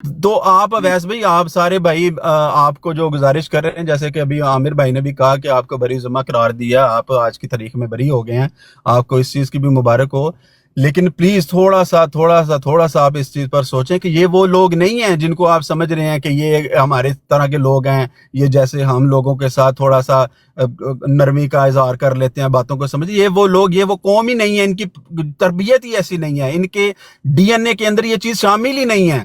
تو آپ اویس بھائی، آپ سارے بھائی آپ کو جو گزارش کر رہے ہیں، جیسے کہ ابھی عامر بھائی نے بھی کہا کہ آپ کو بری ذمہ قرار دیا، آپ آج کی تاریخ میں بری ہو گئے ہیں، آپ کو اس چیز کی بھی مبارک ہو، لیکن پلیز تھوڑا سا آپ اس چیز پر سوچیں کہ یہ وہ لوگ نہیں ہیں جن کو آپ سمجھ رہے ہیں کہ یہ ہمارے طرح کے لوگ ہیں، یہ جیسے ہم لوگوں کے ساتھ تھوڑا سا نرمی کا اظہار کر لیتے ہیں، باتوں کو سمجھ، یہ وہ لوگ، یہ وہ قوم ہی نہیں ہے، ان کی تربیت ہی ایسی نہیں ہے، ان کے ڈی این اے کے اندر یہ چیز شامل ہی نہیں ہے،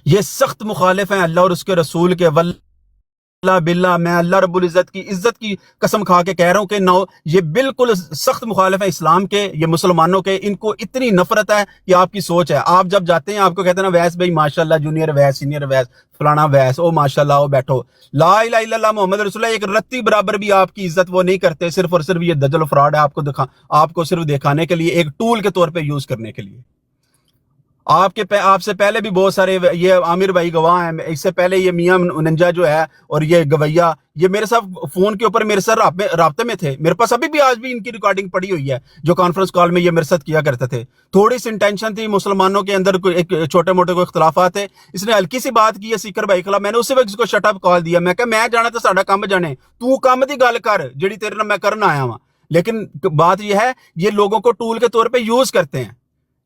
یہ سخت مخالف ہیں اللہ اور اس کے رسول کے، واللہ باللہ میں اللہ رب العزت کی عزت کی قسم کھا کے کہہ رہا ہوں کہ نو، یہ بالکل سخت مخالف ہیں اسلام کے، یہ مسلمانوں کے، ان کو اتنی نفرت ہے کہ آپ کی سوچ ہے، آپ جب جاتے ہیں آپ کو کہتے ہیں نا ویس بھائی ماشاءاللہ، جونیئر ویس، سینئر ویس، فلانا ویس، او ماشاءاللہ، او بیٹھو، لا الہ الا اللہ محمد رسول اللہ، ایک رتی برابر بھی آپ کی عزت وہ نہیں کرتے، صرف اور صرف یہ دجل و فراڈ ہے، آپ کو صرف دکھانے کے لیے، ایک ٹول کے طور پہ یوز کرنے کے لیے۔ آپ سے پہلے بھی بہت سارے، یہ عامر بھائی گواہ ہیں، اس سے پہلے یہ میاں ننجا جو ہے اور یہ گویا، یہ میرے ساتھ فون کے اوپر میرے ساتھ رابطے میں تھے، میرے پاس ابھی بھی آج بھی ان کی ریکارڈنگ پڑی ہوئی ہے، جو کانفرنس کال میں یہ میرے ساتھ کیا کرتے تھے۔ تھوڑی سی انٹینشن تھی، مسلمانوں کے اندر کوئی ایک چھوٹے موٹے کوئی اختلافات تھے، اس نے ہلکی سی بات کی ہے سیکر بھائی خلاف، میں نے اسی وقت اس کو شٹ اپ کال دیا، میں کہا میں جانا تو ساڈا کم جانے، تو کم دی گل کر جڑی تیرے نال میں کرنا آیا ہوں، لیکن بات یہ ہے یہ لوگوں کو ٹول کے طور پہ یوز کرتے ہیں،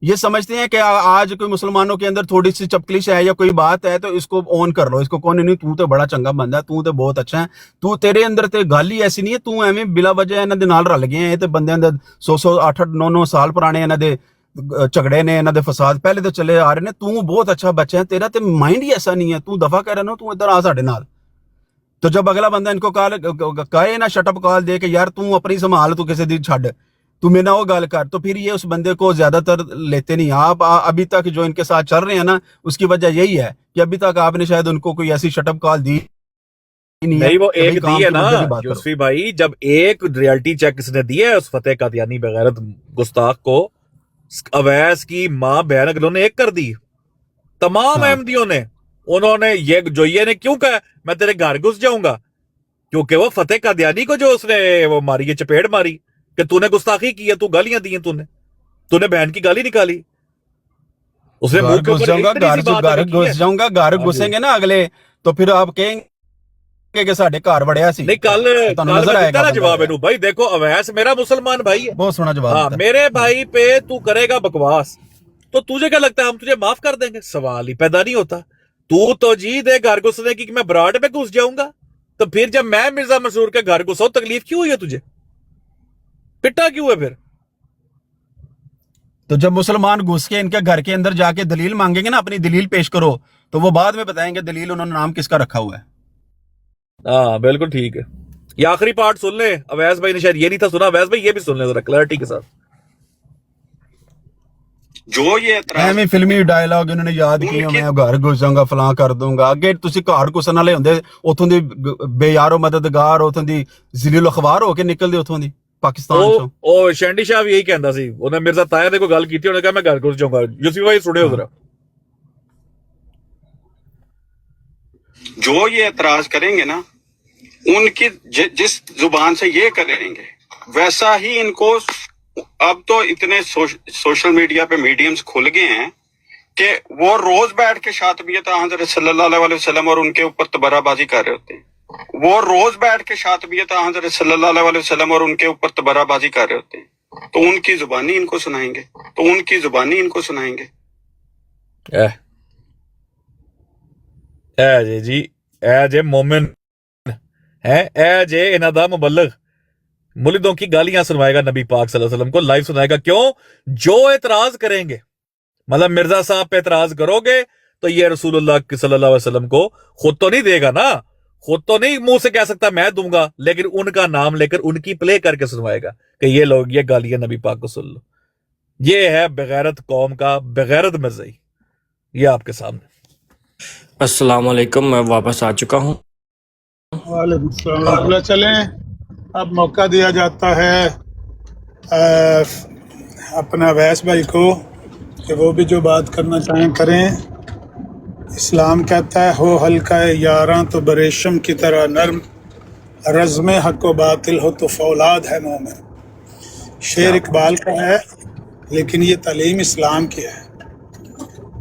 یہ سمجھتے ہیں کہ آج کوئی مسلمانوں کے اندر تھوڑی سی چپکلش ہے یا کوئی بات ہے تو اس کو اون کر لو، اس کو کون نہیں، تو تے بڑا چنگا بندہ ہے، تو تے بہت اچھا ہے، تو تیرے اندر تے گل ہی ایسی نہیں ہے، تو ایویں بلا وجہ انہاں دے نال رل گئے ہیں، تے بندے اندر 100 8 9 سال پرانے انہاں دے جھگڑے نے، انہاں دے فساد پہلے تو چلے آ رہے نے، تو بہت اچھا بچہ ہے، تیرا تے مائنڈ ہی ایسا نہیں ہے، تو دفع کر رہا نا، تو ادھر آ ساڈے نال۔ تو جب اگلا بندہ ان کو کہے نا شٹ اپ کال دے کہ یار تو اپنی سنبھال، تو کسی دی چھڈ، تو میں نہ وہ گل کر، تو پھر یہ اس بندے کو زیادہ تر لیتے نہیں۔ آپ ابھی تک جو ان کے ساتھ چل رہے ہیں نا، اس کی وجہ یہی ہے کہ ابھی تک آپ نے شاید ان کو کوئی ایسی شٹ اپ کال دی نہیں ہے نہیں، وہ کہ بھائی ایک دی کام ہے کے نا مدے کی بات کرو۔ یوسفی بھائی، جب ایک ریالٹی چیک اس نے دیا ہے اس فتح قادیانی بغیرت گستاخ کو، اویس کی ماں بہن اگلوں نے ایک کر دی، تمام ہاں احمدیوں نے، انہوں نے یہ نے کیوں کہا میں تیرے گھر گھس جاؤں گا، کیونکہ وہ فتح قادیانی کو جو اس نے وہ ماری، یہ چپیڑ ماری کہ تو نے گستاخی کی ہے، تو گالیاں دی ہیں، تو نے بہن کی گالی نکالی، اس نے گھر منہ کے گھس اوپر جاؤں گا، اتنی سی بات اگر کی ہے۔ گھر ہاں جی، گھسیں گے نا اگلے، تو پھر آپ کہیں گے کہ ساڈے گھر وڑیا سی، نہیں کل تو تانوں کل نظر میں آئے دیتا گا نا بندہ جواب وڑیا، ہے، بھائی دیکھو اویس میرا مسلمان بھائی ہے، بہت سونا جواب ہاں دیتا میرے ہے۔ بھائی پہ تو کرے گا بکواس تو تجھے کیا لگتا ہے ہم تجھے معاف کر دیں گے؟ سوال ہی پیدا نہیں ہوتا۔ تو جی دے گھر گھسنے کی کہ میں براڈ پہ گھس جاؤں گا، تو پھر جب میں مرزا مسرور کے گھر گھساؤں تکلیف کیوں ہوئی ہے تجھے؟ پٹا کیوں ہے پھر؟ تو جب مسلمان گھس کے ان کے گھر کے اندر جا کے دلیل مانگیں گے نا، اپنی دلیل پیش کرو، تو وہ بعد میں بتائیں گے دلیل انہوں نے نام کس کا رکھا ہوا ہے۔ ہاں بالکل ٹھیک ہے، یہ آخری پارٹ سن لیں، اویس بھائی نے شاید یہ نہیں تھا سنا، اویس بھائی یہ بھی سن لیں ذرا کلیئرٹی کے ساتھ۔ جو یہ اعتراض ایویں فلمی ڈائلاگ انہوں نے یاد ان کیے، کی میں گھر گھس جاؤں گا، فلاں کر دوں گا، اگے تسی گھر گھسن والے ہوندے اتھوں دی بے یار و مددگار، اتھوں دی ذلیل اخبار ہو کے نکل دے اتھوں دی پاکستان چوں۔ او شینڈی شاہ بھی یہی کہندا سی، انہیں مرزا طاہر نے کوئی گل کی تھی، انہوں نے کہا میں گھر گھس جاؤں گا۔ یوسف بھائی سنے ہو ہاں ذرا۔ جو یہ اعتراض کریں گے نا، ان کی جس زبان سے یہ کریں گے ویسا ہی ان کو، اب تو اتنے سوشل میڈیا پہ میڈیمز کھل گئے ہیں کہ وہ روز بیٹھ کے شاطبیت حضرت صلی اللہ علیہ وسلم اور ان کے اوپر تبرہ بازی کر رہے ہوتے ہیں، وہ روز بیٹھ کے شاطبیت حضرت صلی اللہ علیہ وسلم اور ان کے اوپر تبرہ بازی کر رہے ہوتے ہیں، تو ان کی زبانی ان کو سنائیں گے، جی اے جے مومن ہے، اے جے انہاں دا مبلغ ملدوں کی گالیاں سنوائے گا نبی پاک صلی اللہ علیہ وسلم کو، لائیو سنائے گا۔ کیوں؟ جو اعتراض کریں گے، مطلب مرزا صاحب پہ اعتراض کرو گے تو یہ رسول اللہ صلی اللہ علیہ وسلم کو خود تو نہیں دے گا نا، خود تو نہیں منہ سے کہہ سکتا میں دوں گا، لیکن ان کا نام لے کر ان کی پلے کر کے سنوائے گا کہ یہ لوگ یہ گالیاں نبی پاک کو سن لو۔ یہ ہے بغیرت قوم کا بغیرت مرزائی، یہ آپ کے سامنے۔ السلام علیکم، میں واپس آ چکا ہوں۔ وعلیکم السلام ورحمۃ اللہ۔ چلیں اب موقع دیا جاتا ہے اپنا ویس بھائی کو کہ وہ بھی جو بات کرنا چاہیں کریں۔ اسلام کہتا ہے ہو ہلکا یاراں تو بریشم کی طرح نرم، رزم حق و باطل ہو تو فولاد ہے مومن۔ شعر اقبال کا ہے لیکن یہ تعلیم اسلام کی ہے۔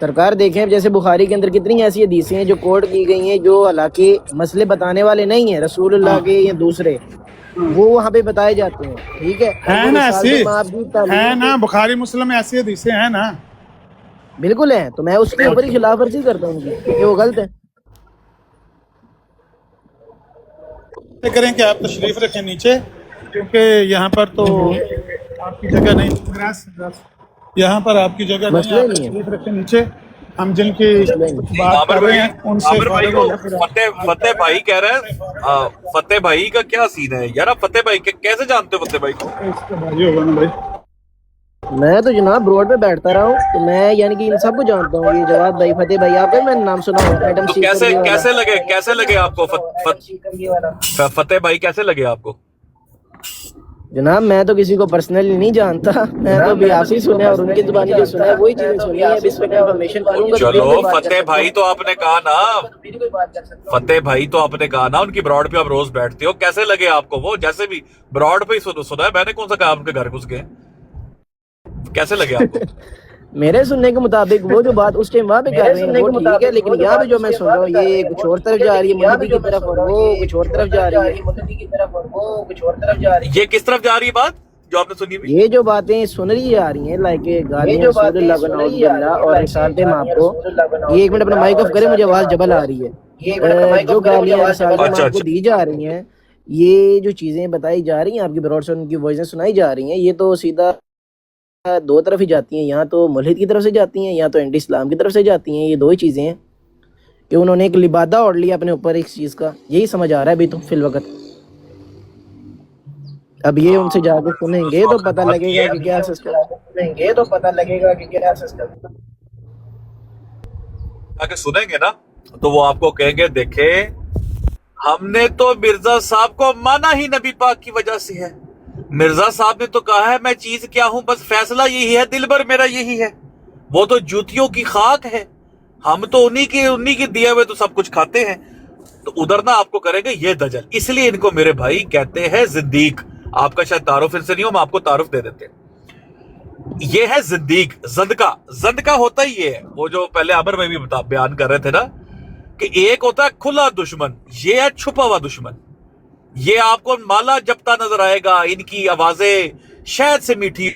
سرکار دیکھیں جیسے بخاری کے اندر کتنی ایسی حدیثیں ہیں جو کوٹ کی گئی ہیں جو حالانکہ مسئلے بتانے والے نہیں ہیں رسول اللہ کے یا دوسرے، وہ وہاں پہ بتائے جاتے ہیں. ٹھیک ہے ہے نا ایسی ہے ہے نا بخاری مسلم میں ایسی حدیثیں ہیں نا. بالکل ہیں، تو میں اس کے اوپر ہی خلاف ورزی کرتا ہوں ان کی کہ وہ غلط ہے. کریں کہ آپ تشریف رکھیں نیچے، کیونکہ یہاں پر تو آپ کی جگہ نہیں، یہاں پر آپ کی جگہ نہیں. مسئلہ آپ نہیں ہے. تشریف رکھیں نیچے، ہم جن کی بات عامر کر رہے بھائی، ہیں ان سے عامر بھائی فارغ کو ہو جائیں. فتح بھائی کہہ رہے ہیں، فتح بھائی کا کیا سین ہے یار؟ آپ فتح بھائی کیسے جانتے ہو فتح بھائی کو؟ اس کا بھائی ہوگا نا بھائی. میں تو جناب روڈ پہ بیٹھتا رہا ہوں تو میں یعنی کہ ان سب کو جانتا ہوں. یہ جواد بھائی، فتح بھائی، آپ کا میں نے نام سنا ہوا، ایڈم تو سیکر یہ والا. کیسے لگے آپ کو فتح بھائی کیسے لگے آپ کو؟ جناب میں تو کسی کو پرسنلی نہیں جانتا، میں تو ابھی آپ سے سنا ہے اور ان کی زبانی جو سنا ہے وہی چیزیں سنی ہے. اب اس پہ کنفرمیشن کروں گا تو چلو پھر کوئی بات کر فتح سکتا بھائی ہوں. تو آپ نے کہا نا، فتح بھائی تو آپ نے کہا نا ان کی براڈ پہ آپ روز بیٹھتے ہو، کیسے لگے آپ کو وہ؟ جیسے بھی براڈ پہ ہی سنا ہے، میں نے کون سا کہا آپ کے گھر گھس گئے؟ کیسے لگے آپ کو؟ میرے سننے کے مطابق وہ جو بات اس ٹائم وہاں پہ کر رہے ہیں وہ ٹھیک ہے، لیکن یہاں پہ جو میں سن رہا ہوں یہ کچھ اور طرف جا رہی ہے، مولوی کی طرف، اور وہ کچھ اور طرف جا رہی ہے. یہ کس طرف جا رہی ہے بات جو آپ نے سنی ہوئی؟ یہ جو باتیں سن رہی جا رہی ہیں لائک گالیاں رسول اللہ بن عوذ باللہ اور رسالت ماں کو، یہ ایک منٹ اپنا مائک آف کرے، مجھے آواز ڈبل آ رہی ہے. جو گالیاں رسالت ماں کو دی جا رہی ہیں، یہ جو چیزیں بتائی جا رہی ہیں آپ کی براڈ سے ان کی وائسیں سنائی جا رہی ہیں، یہ تو سیدھا دو طرف ہی جاتی ہیں. یا تو ملحد کی طرف سے جاتی ہیں یا تو اینٹی اسلام کی طرف سے جاتی ہیں. یہ دو ہی چیزیں ہیں کہ انہوں نے ایک لبادہ اوڑھ لیا اپنے اوپر ایک چیز کا. یہی سمجھ آ رہا ہے ابھی تو فی الوقت. اب یہ ان سے جا کے سنیں گے تو پتہ لگے گا کہ کیا سسٹم. اگر سنیں گے نا تو وہ آپ کو کہیں گے دیکھیں ہم نے تو مرزا صاحب کو مانا ہی نبی پاک کی وجہ سے ہے. مرزا صاحب نے تو کہا ہے میں چیز کیا ہوں، بس فیصلہ یہی ہے، دل بھر میرا یہی ہے. وہ تو جوتیوں کی خاک ہے، ہم تو انہی کی دیے ہوئے تو سب کچھ کھاتے ہیں. تو ادھر نہ آپ کو کریں گے یہ دجل. اس لیے ان کو میرے بھائی کہتے ہیں زندیق. آپ کا شاید تعارف ان سے نہیں ہو، ہم آپ کو تعارف دے دیتے ہیں. یہ ہے زندیق. زندکا ہوتا ہی یہ ہے، وہ جو پہلے عامر میں بھی بیان کر رہے تھے نا کہ ایک ہوتا ہے کھلا دشمن، یہ ہے چھپا ہوا دشمن. یہ آپ کو مالا جپتا نظر آئے گا، ان کی آوازیں شہد سے میٹھی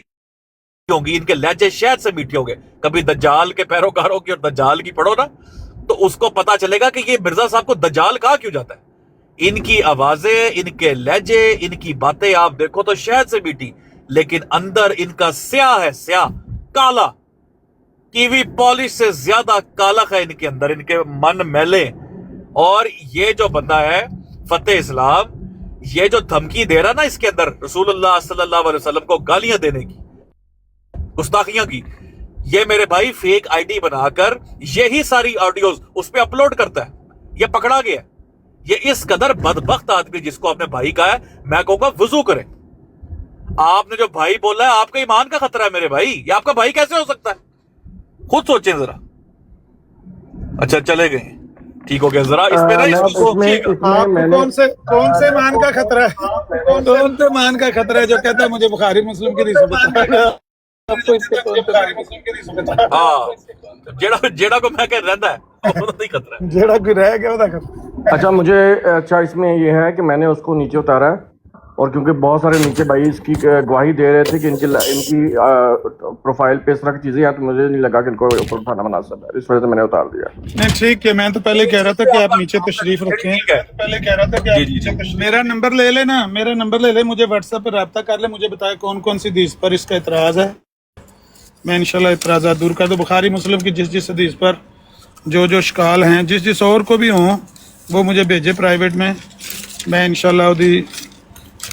ہوں گی، ان کے لہجے شہد سے میٹھے ہوں گے. کبھی دجال کے پیروکاروں کی اور دجال کی پڑھو نا تو اس کو پتا چلے گا کہ یہ مرزا صاحب کو دجال کہا کیوں جاتا ہے. ان کی آوازیں، ان کے لہجے، ان کی باتیں آپ دیکھو تو شہد سے میٹھی، لیکن اندر ان کا سیاہ ہے، سیاہ کالا، کیوی پالش سے زیادہ کالا ہے ان کے اندر، ان کے من میلے. اور یہ جو بندہ ہے فتح اسلام، یہ جو دھمکی دے رہا نا اس کے اندر رسول اللہ صلی اللہ علیہ وسلم کو گالیاں دینے کی، گستاخیاں کی، یہ میرے بھائی فیک آئی ڈی بنا کر یہی ساری آڈیوز اس پہ اپلوڈ کرتا ہے. یہ پکڑا گیا. یہ اس قدر بدبخت آدمی جس کو آپ نے بھائی کہا ہے، میں کہوں گا وضو کریں. آپ نے جو بھائی بولا ہے آپ کا ایمان کا خطرہ ہے میرے بھائی. یہ آپ کا بھائی کیسے ہو سکتا ہے؟ خود سوچیں ذرا. اچھا چلے گئے، ٹھیک ہو گیا. ذرا اس پہ نا اس کو آپ کو کون سے مان کا خطرہ ہے؟ کون سے مان کا خطرہ ہے جو کہتا ہے مجھے بخاری مسلم کی حدیث بتا؟ جیڑا کو میں کہ رہندا ہے وہ نہیں خطرہ ہے. جیڑا کوئی رہ گیا وہ خطرہ. اچھا مجھے اس میں یہ ہے کہ میں نے اس کو نیچے اتارا ہے، اور کیونکہ بہت سارے نیچے بھائی اس کی گواہی دے رہے تھے کہ ان کی پروفائل پہ اس طرح کی چیزیں ہیں، تو مجھے نہیں لگا کہ ان کو اوپر اٹھانا مناسب ہے، اس وجہ سے میں نے اتار دیا. نہیں ٹھیک ہے، میں تو پہلے کہہ رہا تھا کہ آپ نیچے تشریف رکھیں. میرا نمبر لے لے نا، میرا نمبر لے لے، مجھے واٹس ایپ پہ رابطہ کر لے، مجھے بتائے کون کون سی حدیث پر اس کا اعتراض ہے. میں انشاءاللہ اعتراضات دور کر دوں. بخاری مسلم کی جس حدیث پر جو اشکال ہیں، جس اور کو بھی ہوں، وہ مجھے بھیجے پرائیویٹ میں انشاءاللہ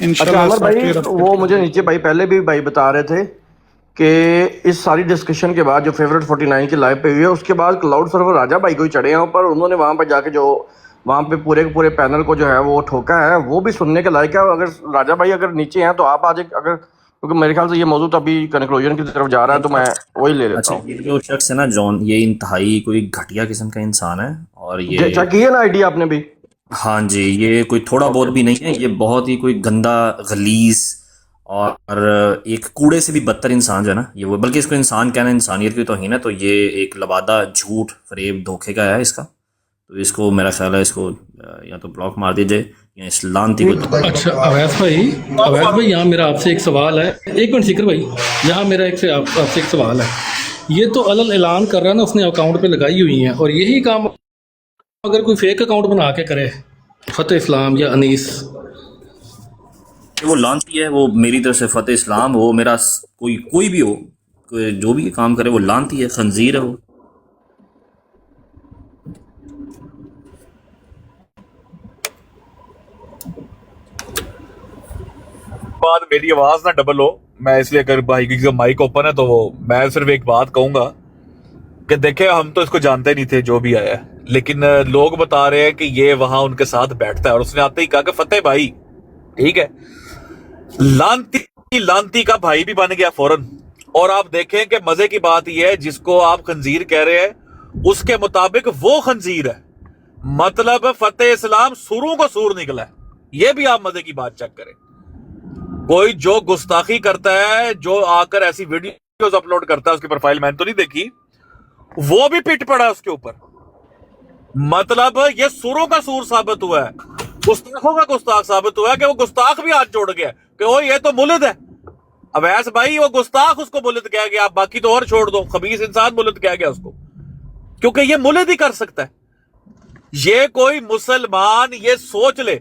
اچھا عمر بھائی، وہ مجھے نیچے بھائی پہلے بھی بھائی بتا رہے تھے کہ اس ساری ڈسکشن کے بعد جو فیوریٹ 49 کی لائیو پہ ہوئی ہے، اس کے بعد کلاؤڈ سرور راجہ بھائی کو ہی چڑھے ہیں اوپر. انہوں نے وہاں پہ جا کے جو وہاں پہ پورے پینل کو جو ہے وہ ٹھوکا ہے، وہ بھی سننے کے لائق ہے. اگر راجہ بھائی اگر نیچے ہیں تو آپ آج اگر، کیونکہ میرے خیال سے یہ موضوع تو ابھی کنکلوژن کی طرف جا رہا ہے، تو میں وہی لے لیتا ہوں. یہ جو شخص ہے نا جان، یہ انتہائی کوئی گھٹیا قسم کا انسان ہے. اور یہ چیک کیے نا آئی ڈی آپ نے بھی؟ ہاں جی، یہ کوئی تھوڑا بہت بھی نہیں ہے، یہ بہت ہی کوئی گندا غلیظ اور ایک کوڑے سے بھی بدتر انسان جو ہے نا یہ وہ، بلکہ اس کو انسان کہنا انسانیت کی توہین ہے، تو یہ ایک لبادہ جھوٹ فریب دھوکے کا ہے اس کا، تو اس کو میرا خیال ہے اس کو یا تو بلاک مار دیجیے یا اس لانتی کو۔ اچھا اویس بھائی یہاں میرا آپ سے ایک سوال ہے، ایک منٹ سیکر بھائی، یہاں میرا آپ سے ایک سوال ہے، یہ تو علل اعلان کر رہا ہے نا اس نے اکاؤنٹ پہ لگائی ہوئی ہیں، اور یہی کام اگر کوئی فیک اکاؤنٹ بنا کے کرے فتح اسلام یا انیس، وہ لانتی ہے، وہ میری طرف سے فتح اسلام ہو، میرا کوئی بھی ہو، جو بھی کام کرے وہ لانتی ہے، خنزیر ہے وہ۔ بعد میری آواز نہ ڈبل ہو، میں اس لیے اگر بھائی کی مائک اوپن ہے تو وہ میں صرف ایک بات کہوں گا کہ دیکھیں ہم تو اس کو جانتے نہیں تھے جو بھی آیا ہے، لیکن لوگ بتا رہے ہیں کہ یہ وہاں ان کے ساتھ بیٹھتا ہے، اور اس نے آتے ہی کہا کہ فتح بھائی ٹھیک ہے، لانتی کا بھائی بھی بن گیا فوراً۔ اور آپ دیکھیں کہ مزے کی بات یہ ہے جس کو آپ خنزیر کہہ رہے ہیں اس کے مطابق وہ خنزیر ہے، مطلب فتح اسلام سوروں کو سور نکلا ہے۔ یہ بھی آپ مزے کی بات چیک کریں، کوئی جو گستاخی کرتا ہے، جو آ کر ایسی ویڈیوز اپلوڈ کرتا ہے، اس کی پروفائل میں نے تو نہیں دیکھی، وہ بھی پٹ پڑا ہے اس کے اوپر، مطلب یہ سوروں کا سور ثابت ہوا ہے، گستاخوں کا گستاخ ثابت ہوا ہے کہ وہ گستاخ بھی ہاتھ جوڑ گیا کہ وہ یہ تو ملد ہے۔ اویس بھائی وہ گستاخ اس کو ملد کہہ گیا، آپ باقی تو اور چھوڑ دو، خبیث انسان ملد کہہ گیا اس کو، کیونکہ یہ ملد ہی کر سکتا ہے۔ یہ کوئی مسلمان یہ سوچ لے،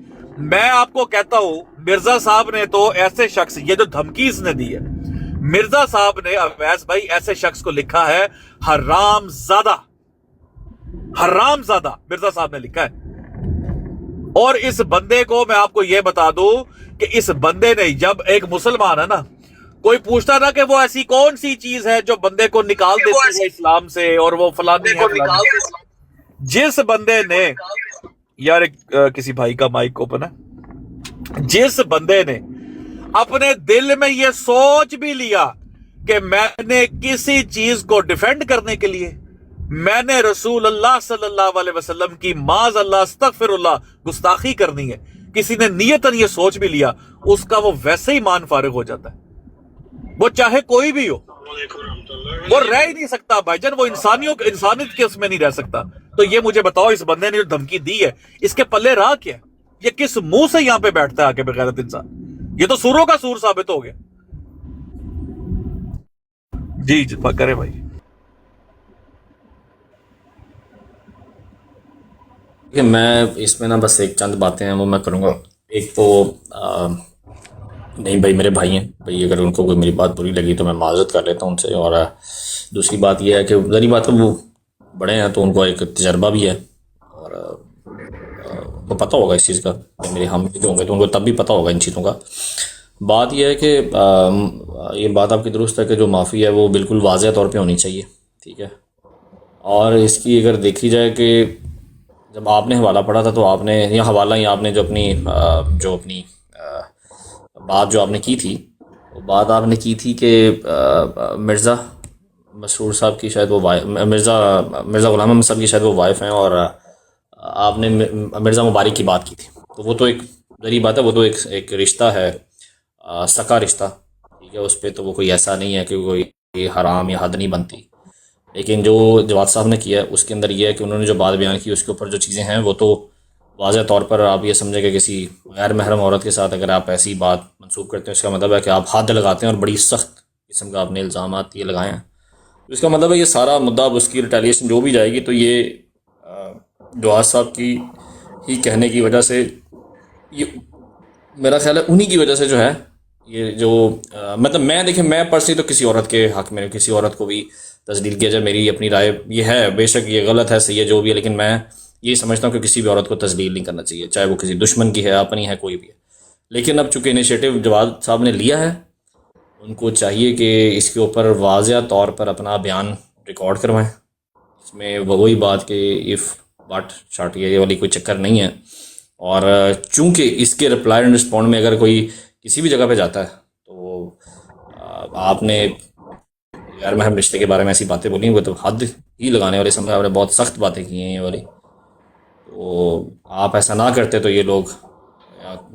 میں آپ کو کہتا ہوں مرزا صاحب نے تو ایسے شخص، یہ جو دھمکی اس نے دی ہے، مرزا صاحب نے اویس بھائی ایسے شخص کو لکھا ہے حرام زادہ مرزا صاحب نے لکھا ہے۔ اور اس بندے کو میں آپ کو یہ بتا دوں کہ اس بندے نے، جب ایک مسلمان ہے نا، کوئی پوچھتا نا کہ وہ ایسی کون سی چیز ہے جو بندے کو نکال دیتی ہے اسلام سے، اور وہ فلانی ہے فلانی، جس بندے نے، یار کسی بھائی کا مائک اوپن ہے، جس بندے نے اپنے دل میں یہ سوچ بھی لیا کہ میں نے کسی چیز کو ڈیفینڈ کرنے کے لیے میں نے رسول اللہ صلی اللہ علیہ وسلم کی معاذ اللہ استغفر اللہ گستاخی کرنی ہے، کسی نے نیتاً یہ سوچ بھی لیا، اس کا وہ ویسے ہی مان فارغ ہو جاتا ہے، وہ چاہے کوئی بھی ہو، وہ رہ ہی نہیں سکتا بھائی جان، وہ انسانیت کے اس میں نہیں رہ سکتا۔ تو یہ مجھے بتاؤ اس بندے نے جو دھمکی دی ہے اس کے پلے رہا کیا؟ یہ کس منہ سے یہاں پہ بیٹھتا ہے آ کے بغیرت انسان؟ یہ تو سوروں کا سور ثابت ہو گیا۔ جی کرے بھائی۔ کہ میں اس میں نا بس ایک چند باتیں ہیں وہ میں کروں گا۔ ایک تو نہیں بھائی میرے بھائی ہیں بھائی، اگر ان کو کوئی میری بات بری لگی تو میں معذرت کر لیتا ہوں ان سے، اور دوسری بات یہ ہے کہ ذری بات ہے وہ بڑے ہیں تو ان کو ایک تجربہ بھی ہے، اور ان کو پتہ ہوگا اس چیز کا، میرے ہم بھی ہوں گے تو ان کو تب بھی پتہ ہوگا ان چیزوں کا۔ بات یہ ہے کہ یہ بات آپ کی درست ہے کہ جو معافی ہے وہ بالکل واضح طور پہ ہونی چاہیے، ٹھیک ہے، اور اس کی اگر دیکھی جائے کہ جب آپ نے حوالہ پڑھا تھا تو آپ نے، یا حوالہ یا آپ نے جو اپنی بات جو آپ نے کی تھی، وہ بات آپ نے کی تھی کہ مرزا مسرور صاحب کی شاید وہ مرزا غلام احمد صاحب کی شاید وہ وائف ہیں، اور آپ نے مرزا مبارک کی بات کی تھی، تو وہ تو ایک ذریعہ بات ہے، وہ تو ایک رشتہ ہے، سکا رشتہ، ٹھیک ہے، اس پہ تو وہ کوئی ایسا نہیں ہے کہ کوئی حرام یا حد نہیں بنتی۔ لیکن جو جواد صاحب نے کیا ہے اس کے اندر یہ ہے کہ انہوں نے جو بات بیان کی اس کے اوپر جو چیزیں ہیں وہ تو واضح طور پر آپ یہ سمجھیں کہ کسی غیر محرم عورت کے ساتھ اگر آپ ایسی بات منسوخ کرتے ہیں اس کا مطلب ہے کہ آپ حد لگاتے ہیں، اور بڑی سخت قسم کا آپ نے الزامات یہ لگائے ہیں، اس کا مطلب ہے یہ سارا مدعا اس کی ریٹیلیشن جو بھی جائے گی تو یہ جواد صاحب کی ہی کہنے کی وجہ سے، یہ میرا خیال ہے انہی کی وجہ سے جو ہے یہ جو مطلب میں دیکھیں میں پرسنلی تو کسی عورت کے حق میں کسی عورت کو بھی تجلیل کیا جائے، میری اپنی رائے یہ ہے، بے شک یہ غلط ہے صحیح ہے جو بھی ہے، لیکن میں یہ سمجھتا ہوں کہ کسی بھی عورت کو تجلیل نہیں کرنا چاہیے، چاہے وہ کسی دشمن کی ہے، اپنی ہے، کوئی بھی ہے۔ لیکن اب چونکہ انیشیٹو جواد صاحب نے لیا ہے، ان کو چاہیے کہ اس کے اوپر واضح طور پر اپنا بیان ریکارڈ کروائیں، اس میں وہی بات کہ ایف واٹ شاٹ یہ والی کوئی چکر نہیں ہے، اور چونکہ اس کے رپلائی اینڈ رسپونڈ میں اگر کوئی کسی بھی جگہ پہ جاتا ہے تو آپ نے غیر محرم رشتے کے بارے میں ایسی باتیں بولی وہ تو حد ہی لگانے والے سمجھا، آپ نے بہت سخت باتیں کی ہیں یہ والی، تو آپ ایسا نہ کرتے تو یہ لوگ،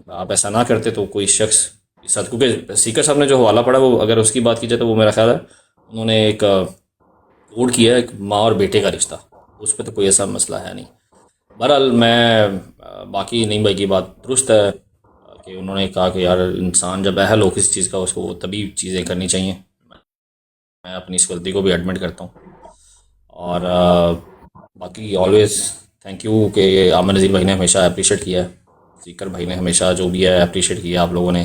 آپ ایسا نہ کرتے تو کوئی شخص اس ساتھ، کیونکہ سیکر صاحب نے جو حوالہ پڑھا وہ اگر اس کی بات کی جائے تو وہ میرا خیال ہے انہوں نے ایک کوڈ کیا ہے ایک ماں اور بیٹے کا رشتہ، اس پہ تو کوئی ایسا مسئلہ ہے نہیں. بہرحال میں باقی نہیں بھائی کی بات درست ہے کہ انہوں نے کہا کہ یار انسان جب اہل ہو کسی چیز کا اس کو تبھی چیزیں کرنی چاہیے. میں اپنی اس غلطی کو بھی ایڈمٹ کرتا ہوں. اور باقی آلویز تھینک یو کہ عامر نذیر بھائی نے ہمیشہ اپریشیٹ کیا ہے، سیکر بھائی نے ہمیشہ جو بھی ہے اپریشیٹ کیا آپ لوگوں نے،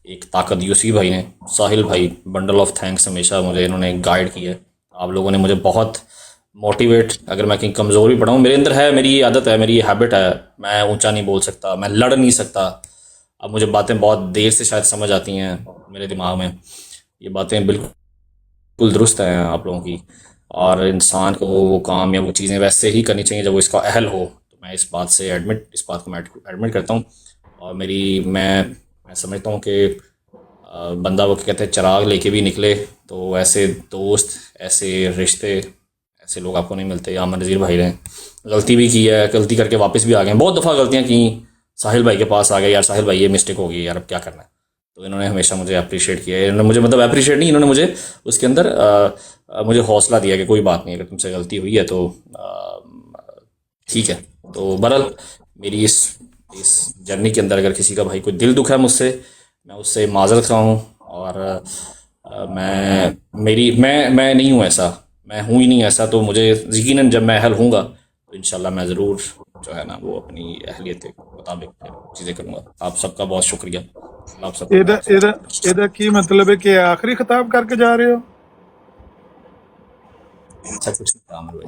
ایک طاقت یوسی بھائی نے، ساحل بھائی بنڈل آف تھینکس، ہمیشہ مجھے انہوں نے گائیڈ کیا ہے. آپ لوگوں نے مجھے بہت موٹیویٹ، اگر میں کہیں کمزور بھی پڑا ہوں، میرے اندر ہے، میری یہ عادت ہے، میری یہ ہیبٹ ہے، میں اونچا نہیں بول سکتا، میں لڑ نہیں سکتا. اب مجھے باتیں بہت دیر سے شاید سمجھ آتی ہیں میرے دماغ میں، یہ باتیں بالکل درست ہیں آپ لوگوں کی. اور انسان کو وہ کام یا وہ چیزیں ویسے ہی کرنی چاہیے جب وہ اس کا اہل ہو. تو میں اس بات کو میں ایڈمٹ کرتا ہوں. اور میں سمجھتا ہوں کہ بندہ وہ کہتے ہیں چراغ لے کے بھی نکلے تو ایسے دوست، ایسے رشتے، ایسے لوگ آپ کو نہیں ملتے. عامر نذیر بھائی نے غلطی بھی کی ہے، غلطی کر کے واپس بھی آ گئے ہیں، بہت دفعہ غلطیاں کی. ساحل بھائی کے پاس آ گئے، یار ساحل بھائی یہ مسٹیک ہو گئی یار اب کیا کرنا ہے. تو انہوں نے ہمیشہ مجھے اپریشیٹ کیا ہے. انہوں نے مجھے مطلب اپریشیٹ نہیں، انہوں نے مجھے اس کے اندر مجھے حوصلہ دیا کہ کوئی بات نہیں، اگر تم سے غلطی ہوئی ہے تو ٹھیک ہے. تو بہرحال میری اس جرنی کے اندر اگر کسی کا بھائی کوئی دل دکھا ہے مجھ سے، میں اس سے معذرت خواہ ہوں. اور میں نہیں ہوں ایسا، میں ہوں ہی نہیں ایسا. تو مجھے یقیناً جب میں اہل ہوں گا تو انشاءاللہ میں ضرور جو ہے نا وہ اپنی اہلیت کے مطابق چیزیں کروں گا. آپ سب کا بہت شکریہ. آپ سب ਇਹਦਾ ਕੀ ਮਤਲਬ ਹੈ ਕਿ ਆਖਰੀ ਖਿਤਾਬ ਕਰਕੇ ਜਾ ਰਹੇ ਹੋ? اچھا کچھ نہیں کام ہے بھائی.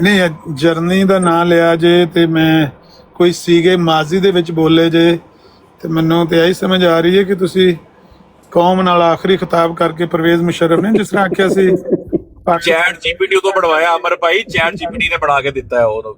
ਨਹੀਂ ਜਰਨੀ ਦਾ ਨਾਂ ਲਿਆ ਜੇ ਤੇ ਮੈਂ ਕੋਈ ਸੀਗੇ ਮਾਜ਼ੀ ਦੇ ਵਿੱਚ ਬੋਲੇ ਜੇ ਤੇ ਮੈਨੂੰ ਤੇ ਇਹੀ ਸਮਝ ਆ ਰਹੀ ਹੈ ਕਿ ਤੁਸੀਂ ਕੌਮ ਨਾਲ ਆਖਰੀ ਖਿਤਾਬ ਕਰਕੇ ਪਰਵੇਜ਼ ਮੁਸ਼ਰਫ ਨੇ ਜਿਸ ਤਰ੍ਹਾਂ ਆਖਿਆ ਸੀ ਚੈਟ ਜੀਪੀਟੀ ਤੋਂ ਬਣਵਾਇਆ ਅਮਰ ਭਾਈ, ਚੈਟ ਜੀਪੀਟੀ ਨੇ ਬਣਾ ਕੇ ਦਿੱਤਾ ਹੈ ਉਹ.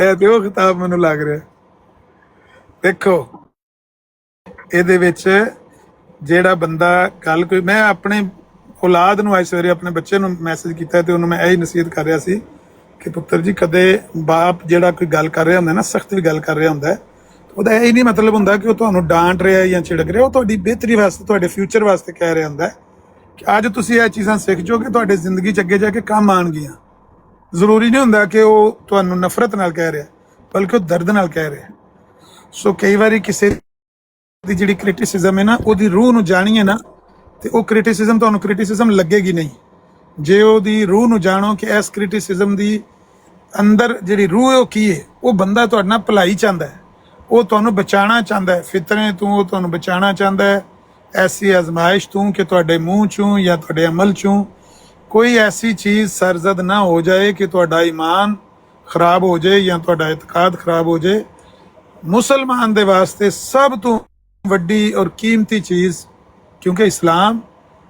ਇਹ ਤੇ ਉਹ ਖਿਤਾਬ ਮੈਨੂੰ ਲੱਗ ਰਿਹਾ. ਦੇਖੋ ਇਹਦੇ ਵਿੱਚ ਜਿਹੜਾ ਬੰਦਾ ਗੱਲ ਕੋਈ, ਮੈਂ ਆਪਣੇ ਔਲਾਦ ਨੂੰ ਅੱਜ ਸਵੇਰੇ ਆਪਣੇ ਬੱਚੇ ਨੂੰ ਮੈਸੇਜ ਕੀਤਾ ਤੇ ਉਹਨੂੰ ਮੈਂ ਇਹੀ ਨਸੀਹਤ ਕਰ ਰਿਹਾ ਸੀ ਕਿ ਪੁੱਤਰ ਜੀ ਕਦੇ ਬਾਪ ਜਿਹੜਾ ਕੋਈ ਗੱਲ ਕਰ ਰਿਹਾ ਹੁੰਦਾ ਨਾ, ਸਖਤ ਵੀ ਗੱਲ ਕਰ ਰਿਹਾ ਹੁੰਦਾ, ਉਹਦਾ ਇਹ ਨਹੀਂ ਮਤਲਬ ਹੁੰਦਾ ਕਿ ਉਹ ਤੁਹਾਨੂੰ ਡਾਂਟ ਰਿਹਾ ਜਾਂ ਝਿੜਕ ਰਿਹਾ, ਉਹ ਤੁਹਾਡੀ ਬਿਹਤਰੀ ਵਾਸਤੇ, ਤੁਹਾਡੇ ਫਿਊਚਰ ਵਾਸਤੇ ਕਹਿ ਰਿਹਾ ਹੁੰਦਾ ਕਿ ਅੱਜ ਤੁਸੀਂ ਇਹ ਚੀਜ਼ਾਂ ਸਿੱਖ ਜਾਓਗੇ ਤੁਹਾਡੇ ਜ਼ਿੰਦਗੀ 'ਚ ਅੱਗੇ ਜਾ ਕੇ ਕੰਮ ਆਉਣਗੀਆਂ. ਜ਼ਰੂਰੀ ਨਹੀਂ ਹੁੰਦਾ ਕਿ ਉਹ ਤੁਹਾਨੂੰ ਨਫ਼ਰਤ ਨਾਲ ਕਹਿ ਰਿਹਾ, ਬਲਕਿ ਉਹ ਦਰਦ ਨਾਲ ਕਹਿ ਰਿਹਾ. ਸੋ ਕਈ ਵਾਰੀ ਕਿਸੇ ਦੀ ਜਿਹੜੀ ਕ੍ਰਿਟਿਸਿਜ਼ਮ ਹੈ ਨਾ, ਉਹਦੀ ਰੂਹ ਨੂੰ ਜਾਣੀਏ ਨਾ ਤੇ ਉਹ ਕ੍ਰਿਟਿਸਿਜ਼ਮ ਤੁਹਾਨੂੰ ਕ੍ਰਿਟਿਸਿਜ਼ਮ ਲੱਗੇਗੀ ਨਹੀਂ. ਜੇ ਉਹਦੀ ਰੂਹ ਨੂੰ ਜਾਣੋ ਕਿ ਇਸ ਕ੍ਰਿਟਿਸਿਜ਼ਮ ਦੀ ਅੰਦਰ ਜਿਹੜੀ ਰੂਹ ਹੈ ਉਹ ਕੀ ਹੈ, ਉਹ ਬੰਦਾ ਤੁਹਾਡੇ ਨਾਲ ਭਲਾਈ ਚਾਹੁੰਦਾ ਹੈ, ਉਹ ਤੁਹਾਨੂੰ ਬਚਾਉਣਾ ਚਾਹੁੰਦਾ ਹੈ ਫਿਤਨੇ ਤੋਂ, ਉਹ ਤੁਹਾਨੂੰ ਬਚਾਉਣਾ ਚਾਹੁੰਦਾ ਹੈ ਐਸੀ ਆਜ਼ਮਾਇਸ਼ ਤੋਂ ਕਿ ਤੁਹਾਡੇ ਮੂੰਹ 'ਚੋਂ ਜਾਂ ਤੁਹਾਡੇ ਅਮਲ 'ਚੋਂ ਕੋਈ ਐਸੀ ਚੀਜ਼ ਸਰਜ਼ਦ ਨਾ ਹੋ ਜਾਏ ਕਿ ਤੁਹਾਡਾ ਈਮਾਨ ਖਰਾਬ ਹੋ ਜਾਏ ਜਾਂ ਤੁਹਾਡਾ ਇਤਕਾਦ ਖਰਾਬ ਹੋ ਜਾਏ. ਮੁਸਲਮਾਨ ਦੇ ਵਾਸਤੇ ਸਭ ਤੋਂ ਵੱਡੀ ਔਰ ਕੀਮਤੀ ਚੀਜ਼, ਕਿਉਂਕਿ ਇਸਲਾਮ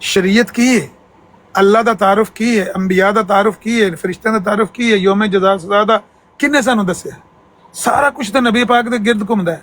ਸ਼ਰੀਅਤ ਕੀ ਹੈ, ਅੱਲਾ ਦਾ ਤਾਰਫ ਕੀ ਹੈ, ਅੰਬੀਆ ਦਾ ਤਾਰਫ ਕੀ ਹੈ, ਫਰਿਸ਼ਤਿਆਂ ਦਾ ਤਾਰਫ ਕੀ ਹੈ, ਯੋਮ ਜਜ਼ਾ ਸਜ਼ਾ ਦਾ ਕਿੰਨੇ ਸਾਨੂੰ ਦੱਸਿਆ? ਸਾਰਾ ਕੁਝ ਤਾਂ ਨਬੀ ਪਾਕ ਦੇ ਗਿਰਦ ਘੁੰਮਦਾ ਹੈ.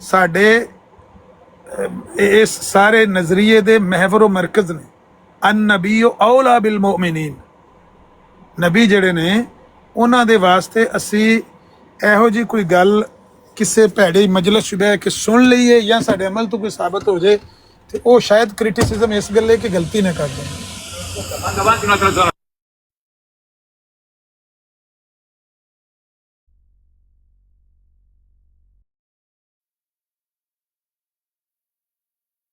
ਸਾਡੇ ਇਸ ਸਾਰੇ ਨਜ਼ਰੀਏ ਦੇ ਮਹਿਵਰ ਮਰਕਜ਼ ਨੇ. ਅਨ ਨਬੀ ਔਲਾ ਬਿਲ ਮੁਅਮਿਨੀਨ, ਨਬੀ ਜਿਹੜੇ ਨੇ ਉਹਨਾਂ ਦੇ ਵਾਸਤੇ ਅਸੀਂ ਇਹੋ ਜਿਹੀ ਕੋਈ ਗੱਲ ਕਿਸੇ ਭੈੜੇ ਮਜਲਿਸ 'ਚ ਬਹਿ ਕੇ ਸੁਣ ਲਈਏ ਜਾਂ ਸਾਡੇ ਅਮਲ ਤੋਂ ਕੋਈ ਸਾਬਤ ਹੋ ਜਾਏ ਤੇ ਉਹ ਸ਼ਾਇਦ ਕ੍ਰਿਟਿਸਿਜ਼ਮ ਇਸ ਗੱਲੇ ਕਿ ਗਲਤੀ ਨਾ ਕਰ ਦੇਣ.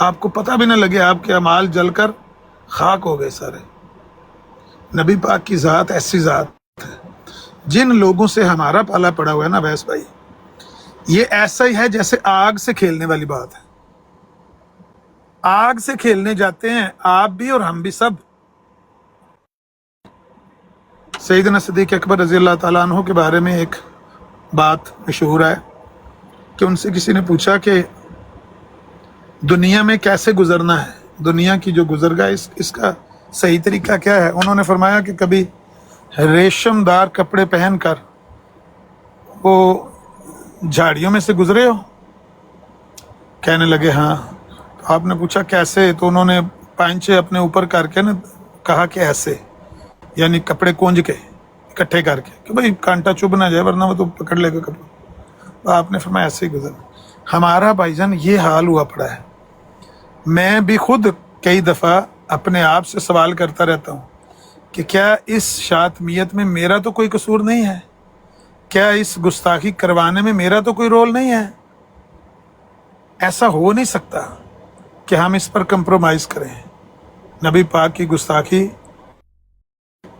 آپ کو پتہ بھی نہ لگے آپ کے اعمال جل کر خاک ہو گئے سارے. نبی پاک کی ذات ایسی ذات ہے. جن لوگوں سے ہمارا پالا پڑا ہوا ہے نا ویس بھائی، یہ ایسا ہی ہے جیسے آگ سے کھیلنے والی بات ہے. آگ سے کھیلنے جاتے ہیں آپ بھی اور ہم بھی سب. سیدنا صدیق اکبر رضی اللہ تعالیٰ عنہ کے بارے میں ایک بات مشہور ہے کہ ان سے کسی نے پوچھا کہ دنیا میں کیسے گزرنا ہے، دنیا کی جو گزر گا اس کا صحیح طریقہ کیا ہے. انہوں نے فرمایا کہ کبھی ریشم دار کپڑے پہن کر وہ جھاڑیوں میں سے گزرے ہو؟ کہنے لگے ہاں. تو آپ نے پوچھا کیسے؟ تو انہوں نے پائنچے اپنے اوپر کر کے نا کہا کہ ایسے، یعنی کپڑے کونج کے اکٹھے کر کے کہ بھائی کانٹا چبھ نہ جائے ورنہ وہ تو پکڑ لے گا کپڑا. تو آپ نے فرمایا ایسے ہی گزرنا. ہمارا بھائی جان یہ حال ہوا پڑا ہے. میں بھی خود کئی دفعہ اپنے آپ سے سوال کرتا رہتا ہوں کہ کیا اس شاطمیت میں میرا تو کوئی قصور نہیں ہے؟ کیا اس گستاخی کروانے میں میرا تو کوئی رول نہیں ہے؟ ایسا ہو نہیں سکتا کہ ہم اس پر کمپرومائز کریں، نبی پاک کی گستاخی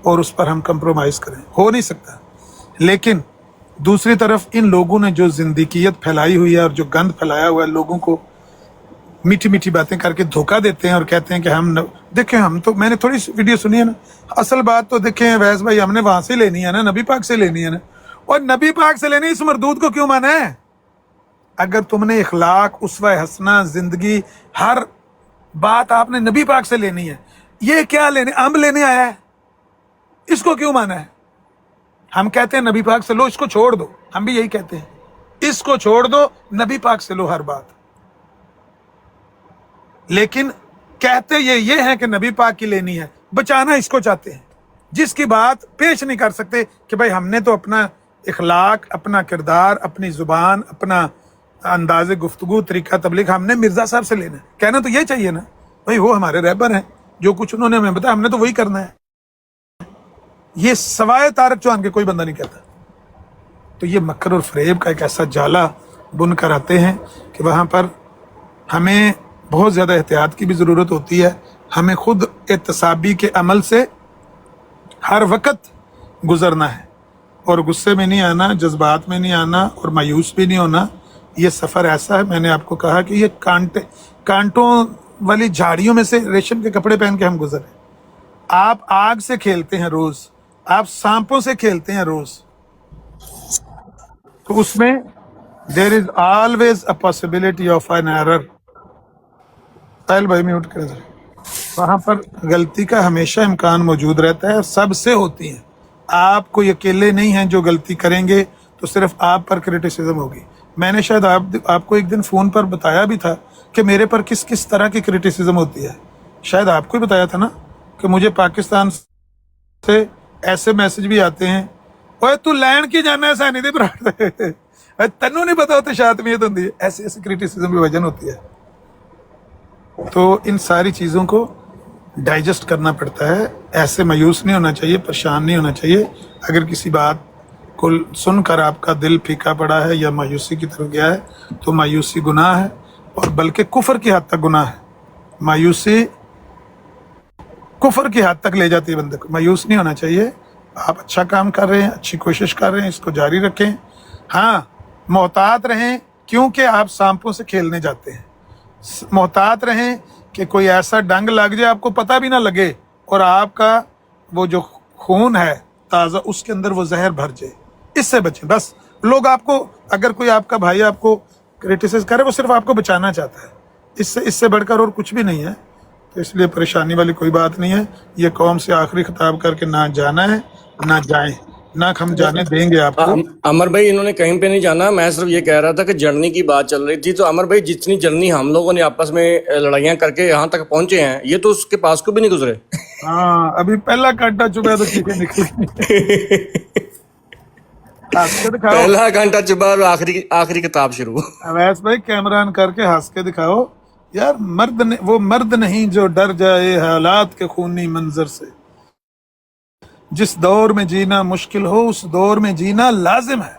اور اس پر ہم کمپرومائز کریں. ہو نہیں سکتا. لیکن دوسری طرف ان لوگوں نے جو زندگیت پھیلائی ہوئی ہے اور جو گند پھیلایا ہوا ہے، لوگوں کو میٹھی میٹھی باتیں کر کے دھوکہ دیتے ہیں اور کہتے ہیں کہ ہم دیکھیں ہم تو، میں نے تھوڑی ویڈیو سنی ہے نا، اصل بات تو دیکھیں ویس بھائی ہم نے وہاں سے لینی ہے نا، نبی پاک سے لینی ہے نا. اور نبی پاک سے لینی، اس مردود کو کیوں مانا ہے؟ اگر تم نے اخلاق، اسوہ حسنہ، زندگی، ہر بات آپ نے نبی پاک سے لینی ہے، یہ کیا لینے امب لینے آیا ہے؟ اس کو کیوں مانا ہے؟ ہم کہتے ہیں نبی پاک سے لو، اس کو چھوڑ دو. ہم بھی یہی کہتے ہیں، اس کو چھوڑ دو، نبی پاک سے لو ہر بات. لیکن کہتے یہ ہیں کہ نبی پاک کی لینی ہے، بچانا اس کو چاہتے ہیں. جس کی بات پیش نہیں کر سکتے کہ بھائی ہم نے تو اپنا اخلاق، اپنا کردار، اپنی زبان، اپنا انداز گفتگو، طریقہ تبلیغ ہم نے مرزا صاحب سے لینا ہے. کہنا تو یہ چاہیے نا بھائی وہ ہمارے رہبر ہیں، جو کچھ انہوں نے ہمیں بتایا ہم نے تو وہی کرنا ہے. یہ سوائے طارق چوہان کے کوئی بندہ نہیں کہتا. تو یہ مکر اور فریب کا ایک ایسا جالا بن کر آتے ہیں کہ وہاں پر ہمیں بہت زیادہ احتیاط کی بھی ضرورت ہوتی ہے. ہمیں خود احتسابی کے عمل سے ہر وقت گزرنا ہے اور غصے میں نہیں آنا، جذبات میں نہیں آنا اور مایوس بھی نہیں ہونا. یہ سفر ایسا ہے، میں نے آپ کو کہا کہ یہ کانٹوں والی جھاڑیوں میں سے ریشم کے کپڑے پہن کے ہم گزرے. آپ آگ سے کھیلتے ہیں روز، آپ سانپوں سے کھیلتے ہیں روز. تو اس میں there is always a possibility of an error. ساحل بھائی میوٹ کریں ذرا. وہاں پر غلطی کا ہمیشہ امکان موجود رہتا ہے اور سب سے ہوتی ہے. آپ کوئی اکیلے نہیں ہیں جو غلطی کریں گے تو صرف آپ پر کرٹیسزم ہوگی. میں نے شاید آپ کو ایک دن فون پر بتایا بھی تھا کہ میرے پر کس کس طرح کی کرٹیسزم ہوتی ہے. شاید آپ کو ہی بتایا تھا نا کہ مجھے پاکستان سے ایسے میسج بھی آتے ہیں، اوے تو لینڈ کی جانا ہے سینی دی براٹ تنوں نہیں پتا ہوتے شاطمیت ہوتی ہے. ایسی ایسی کرٹیسزم کی وجہ ہوتی ہے. تو ان ساری چیزوں کو ڈائجسٹ کرنا پڑتا ہے. ایسے مایوس نہیں ہونا چاہیے، پریشان نہیں ہونا چاہیے. اگر کسی بات کو سن کر آپ کا دل پھیکا پڑا ہے یا مایوسی کی طرف گیا ہے تو مایوسی گناہ ہے اور بلکہ کفر کی حد تک گناہ ہے. مایوسی کفر کی حد تک لے جاتی ہے بندے کو. مایوس نہیں ہونا چاہیے. آپ اچھا کام کر رہے ہیں، اچھی کوشش کر رہے ہیں، اس کو جاری رکھیں. ہاں محتاط رہیں کیونکہ آپ سانپوں سے کھیلنے جاتے ہیں. محتاط رہیں کہ کوئی ایسا ڈنگ لگ جائے آپ کو پتہ بھی نہ لگے اور آپ کا وہ جو خون ہے تازہ اس کے اندر وہ زہر بھر جائے. اس سے بچیں. بس لوگ آپ کو، اگر کوئی آپ کا بھائی آپ کو کرٹیسائز کرے وہ صرف آپ کو بچانا چاہتا ہے. اس سے بڑھ کر اور کچھ بھی نہیں ہے. تو اس لیے پریشانی والی کوئی بات نہیں ہے. یہ قوم سے آخری خطاب کر کے نہ جانا ہے نہ جائیں، نہ ہم جانے دیں گے آپ کو. امر بھائی انہوں نے کہیں پہ نہیں جانا. میں صرف یہ کہہ رہا تھا کہ جرنی کی بات چل رہی تھی تو امر بھائی جتنی جرنی ہم لوگوں نے آپس میں لڑائیاں کر کے یہاں تک پہنچے ہیں یہ تو اس کے پاس کو بھی نہیں گزرے. ہاں ابھی پہلا کانٹا چبھا تو چیخیں نکلی. ہنس کے دکھاؤ. پہلا گھنٹہ چبا اور آخری کتاب شروع. اویس بھائی کیمرہ آن کر کے ہنس کے دکھاؤ یار. وہ مرد نہیں جو ڈر جائے حالات کے خونی منظر سے. جس دور میں جینا مشکل ہو اس دور میں جینا لازم ہے.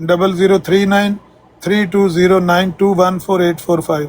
00393209214845।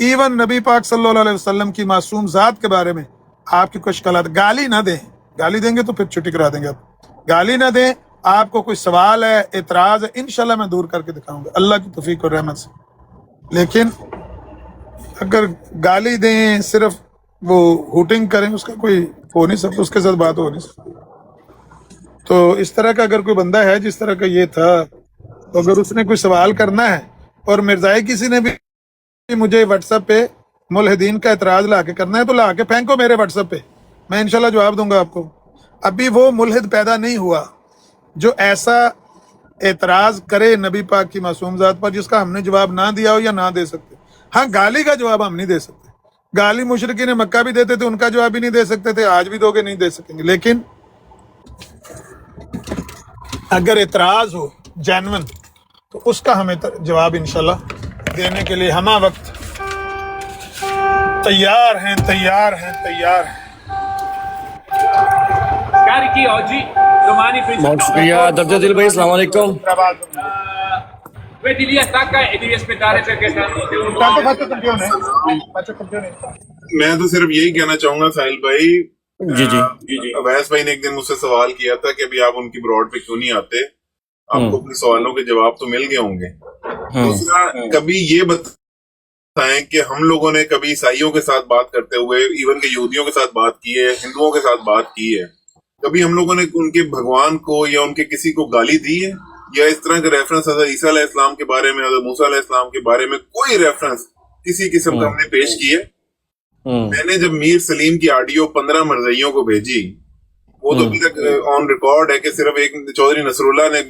ایون نبی پاک صلی اللہ علیہ وسلم کی معصوم ذات کے بارے میں آپ کی کوئی شکلات، گالی نہ دیں، گالی دیں گے تو پھر چھٹی کرا دیں گے آپ، گالی نہ دیں، آپ کو کوئی سوال ہے، اعتراض ہے، انشاءاللہ میں دور کر کے دکھاؤں گا اللہ کی توفیق اور رحمت سے. لیکن اگر گالی دیں، صرف وہ ہوٹنگ کریں، اس کا کوئی ہو نہیں سکتا، اس کے ساتھ بات ہو نہیں سکتی. تو اس طرح کا اگر کوئی بندہ ہے جس طرح کا یہ تھا، تو اگر اس نے کوئی سوال کرنا ہے، اور مرزائی کسی نے بھی مجھے واٹس ایپ پہ ملحدین کا اعتراض لا کے کرنا ہے تو لا کے پھینکو میرے واٹس ایپ پہ، میں انشاءاللہ جواب دوں گا آپ کو. ابھی وہ ملحد پیدا نہیں ہوا جو ایسا اعتراض کرے نبی پاک کی معصوم ذات پر جس کا ہم نے جواب نہ دیا ہو یا نہ دے سکتے. ہاں گالی کا جواب ہم نہیں دے سکتے، گالی مشرکین مکہ بھی دیتے تھے، ان کا جواب بھی نہیں دے سکتے تھے، آج بھی دو گے نہیں دے سکیں گے. لیکن اگر اعتراض ہو جینون تو اس کا ہمیں جواب انشاءاللہ دینے کے لیے ہمہ وقت تیار ہیں. بہت شکریہ درجہ دل بھائی، السلام علیکم. میں تو صرف یہی کہنا چاہوں گا ساحل بھائی، جی اویس بھائی نے ایک دن مجھ سے سوال کیا تھا کہ ابھی آپ ان کی براڈ پہ کیوں نہیں آتے، آپ کو اپنے سوالوں کے جواب تو مل گئے ہوں گے. دوسرا، کبھی یہ بتائیں کہ ہم لوگوں نے کبھی عیسائیوں کے ساتھ بات کرتے ہوئے، ایون کہ یہودیوں کے ساتھ بات کی ہے، ہندوؤں کے ساتھ بات کی ہے، کبھی ہم لوگوں نے ان کے بھگوان کو یا ان کے کسی کو گالی دی ہے، یا اس طرح کے ریفرنس حضرت عیسیٰ علیہ السلام کے بارے میں، حضرت موسیٰ علیہ السلام کے بارے میں کوئی ریفرنس کسی قسم کا ہم نے پیش کی ہے؟ میں نے جب میر سلیم کی آڈیو 15 مرزائیوں کو بھیجی، وہ تو ابھی تک آن ریکارڈ ہے کہ صرف ایک چودھری نصر اللہ نے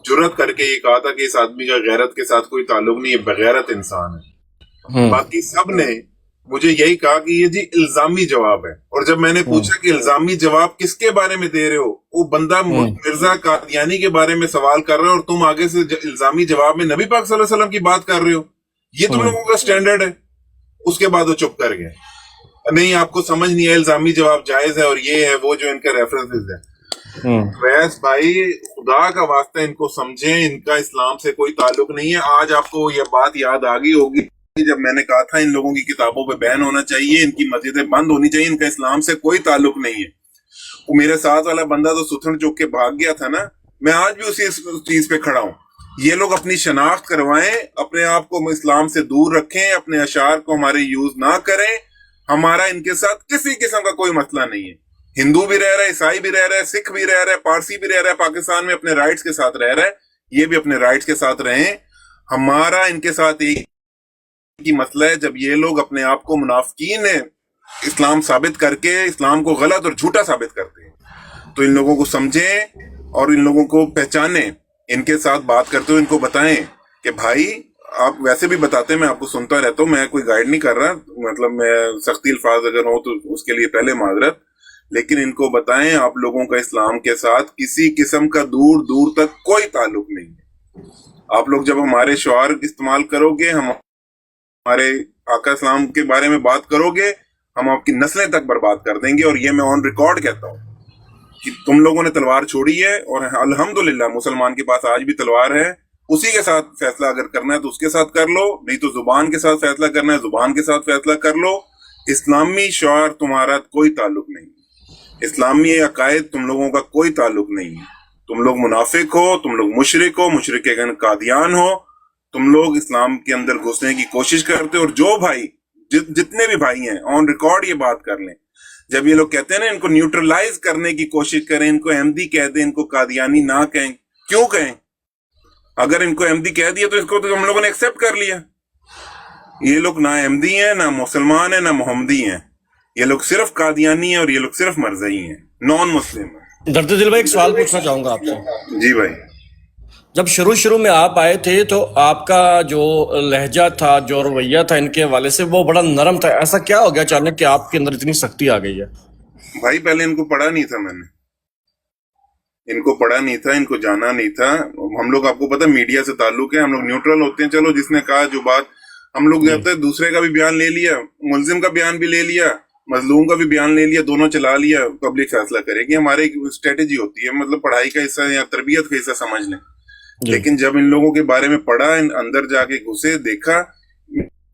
جرت کر کے یہ کہا تھا کہ اس آدمی کا غیرت کے ساتھ کوئی تعلق نہیں ہے، بغیرت انسان ہے. باقی سب نے مجھے یہی کہا کہ یہ جی الزامی جواب ہے. اور جب میں نے پوچھا کہ الزامی جواب کس کے بارے میں دے رہے ہو، وہ بندہ مرزا قادیانی کے بارے میں سوال کر رہے ہو اور تم آگے سے الزامی جواب میں نبی پاک صلی اللہ علیہ وسلم کی بات کر رہے ہو. یہ تم لوگوں کا سٹینڈرڈ ہے. اس کے بعد وہ چپ کر گئے. نہیں، آپ کو سمجھ نہیں ہے، الزامی جواب جائز ہے اور یہ ہے وہ جو ان کا ریفرنسز ہے. ویس بھائی، خدا کا واسطہ ان کو سمجھیں، ان کا اسلام سے کوئی تعلق نہیں ہے. آج آپ کو یہ بات یاد آ گئی ہوگی جب میں نے کہا تھا ان لوگوں کی کتابوں پہ بین ہونا چاہیے، ان کی مسجدیں بند ہونی چاہیے، ان کا اسلام سے کوئی تعلق نہیں ہے. وہ میرے ساتھ والا بندہ تو ستھن چوک کے بھاگ گیا تھا نا، میں آج بھی اسی چیز پہ کھڑا ہوں. یہ لوگ اپنی شناخت کروائیں، اپنے آپ کو اسلام سے دور رکھیں، اپنے اشعار کو ہمارے یوز نہ کریں. ہمارا ان کے ساتھ کسی قسم کا کوئی مسئلہ نہیں ہے. ہندو بھی رہ رہا ہے، عیسائی بھی رہ رہا ہے، سکھ بھی رہ رہا ہے، پارسی بھی رہ رہا ہے، پاکستان میں اپنے رائٹس کے ساتھ رہ رہا ہے. یہ بھی اپنے رائٹس کے ساتھ رہیں. ہمارا ان کے ساتھ ایک کی مسئلہ ہے جب یہ لوگ اپنے آپ کو منافقین اسلام ثابت کر کے اسلام کو غلط اور جھوٹا ثابت کرتے ہیں. تو ان لوگوں کو سمجھیں اور ان لوگوں کو پہچانیں. ان کے ساتھ بات کرتے ہوئے ان کو بتائیں کہ بھائی، آپ ویسے بھی بتاتے ہیں، میں آپ کو سنتا رہتا ہوں، میں کوئی گائیڈ نہیں کر رہا، مطلب میں سختی الفاظ اگر ہوں تو اس کے لیے پہلے معذرت. لیکن ان کو بتائیں آپ لوگوں کا اسلام کے ساتھ کسی قسم کا دور دور تک کوئی تعلق نہیں ہے. آپ لوگ جب ہمارے شعار استعمال کرو گے، ہمارے آقا اسلام کے بارے میں بات کرو گے، ہم آپ کی نسلیں تک برباد کر دیں گے. اور یہ میں آن ریکارڈ کہتا ہوں کہ تم لوگوں نے تلوار چھوڑی ہے، اور الحمدللہ مسلمان کے پاس آج بھی تلوار ہے. اسی کے ساتھ فیصلہ اگر کرنا ہے تو اس کے ساتھ کر لو، نہیں تو زبان کے ساتھ فیصلہ کرنا ہے زبان کے ساتھ فیصلہ کر لو. اسلامی شعار تمہارا کوئی تعلق نہیں، اسلامی عقائد تم لوگوں کا کوئی تعلق نہیں ہے. تم لوگ منافق ہو، تم لوگ مشرک ہو، مشرک قادیان ہو. تم لوگ اسلام کے اندر گھسنے کی کوشش کرتے ہو. اور جو بھائی جتنے بھی بھائی ہیں آن ریکارڈ یہ بات کر لیں، جب یہ لوگ کہتے ہیں نا ان کو نیوٹرلائز کرنے کی کوشش کریں، ان کو احمدی کہہ دیں، ان کو قادیانی نہ کہیں. کیوں کہیں؟ اگر ان کو احمدی کہہ دیا تو اس کو تو ہم لوگوں نے ایکسپٹ کر لیا. یہ لوگ نہ احمدی ہیں، نہ مسلمان ہیں، نہ محمدی ہیں. یہ لوگ صرف قادیانی ہیں اور یہ لوگ صرف مرزائی ہیں، نان مسلم ہیں. درد دل بھائی، ایک سوال پوچھنا چاہوں گا آپ سے. جی بھائی، جب شروع میں آپ آئے تھے تو آپ کا جو لہجہ تھا، جو رویہ تھا ان کے حوالے سے، وہ بڑا نرم تھا. ایسا کیا ہو گیا اچانک کہ آپ کے اندر اتنی سختی آ گئی ہے؟ بھائی پہلے ان کو پڑھا نہیں تھا، میں نے ان کو پڑھا نہیں تھا، ان کو جانا نہیں تھا. ہم لوگ، آپ کو پتا میڈیا سے تعلق ہے، ہم لوگ نیوٹرل ہوتے ہیں. چلو جس نے کہا جو بات، ہم لوگ جاتے ہیں دوسرے کا بھی بیان لے لیا، ملزم کا بیان بھی لے لیا، مظلوم کا بھی بیان لے لیا، دونوں چلا لیا، پبلک فیصلہ کرے گی. ہماری ایک اسٹریٹجی ہوتی ہے، مطلب پڑھائی کا حصہ یا تربیت کا حصہ سمجھ لیں. لیکن جب ان لوگوں کے بارے میں پڑھا، اندر جا کے گھسے، دیکھا،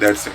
That's it.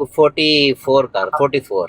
44।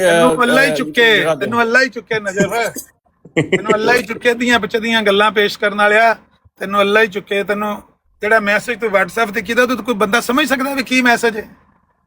ਤੈਨੂੰ ਅੱਲਾ ਹੀ ਚੁੱਕੇ ਨਜ਼ਰ, ਤੈਨੂੰ ਅੱਲਾ ਹੀ ਚੁੱਕੇ ਦੀਆਂ ਪਿੱਛੇ ਦੀਆਂ ਗੱਲਾਂ ਪੇਸ਼ ਕਰਨ ਵਾਲਿਆ, ਤੈਨੂੰ ਅੱਲਾ ਹੀ ਚੁੱਕੇ। ਤੈਨੂੰ ਜਿਹੜਾ ਮੈਸੇਜ ਤੂੰ WhatsApp ਤੇ ਕੀਤਾ, ਤੂੰ ਕੋਈ ਬੰਦਾ ਸਮਝ ਸਕਦਾ ਵੀ ਕੀ ਮੈਸੇਜ ਹੈ,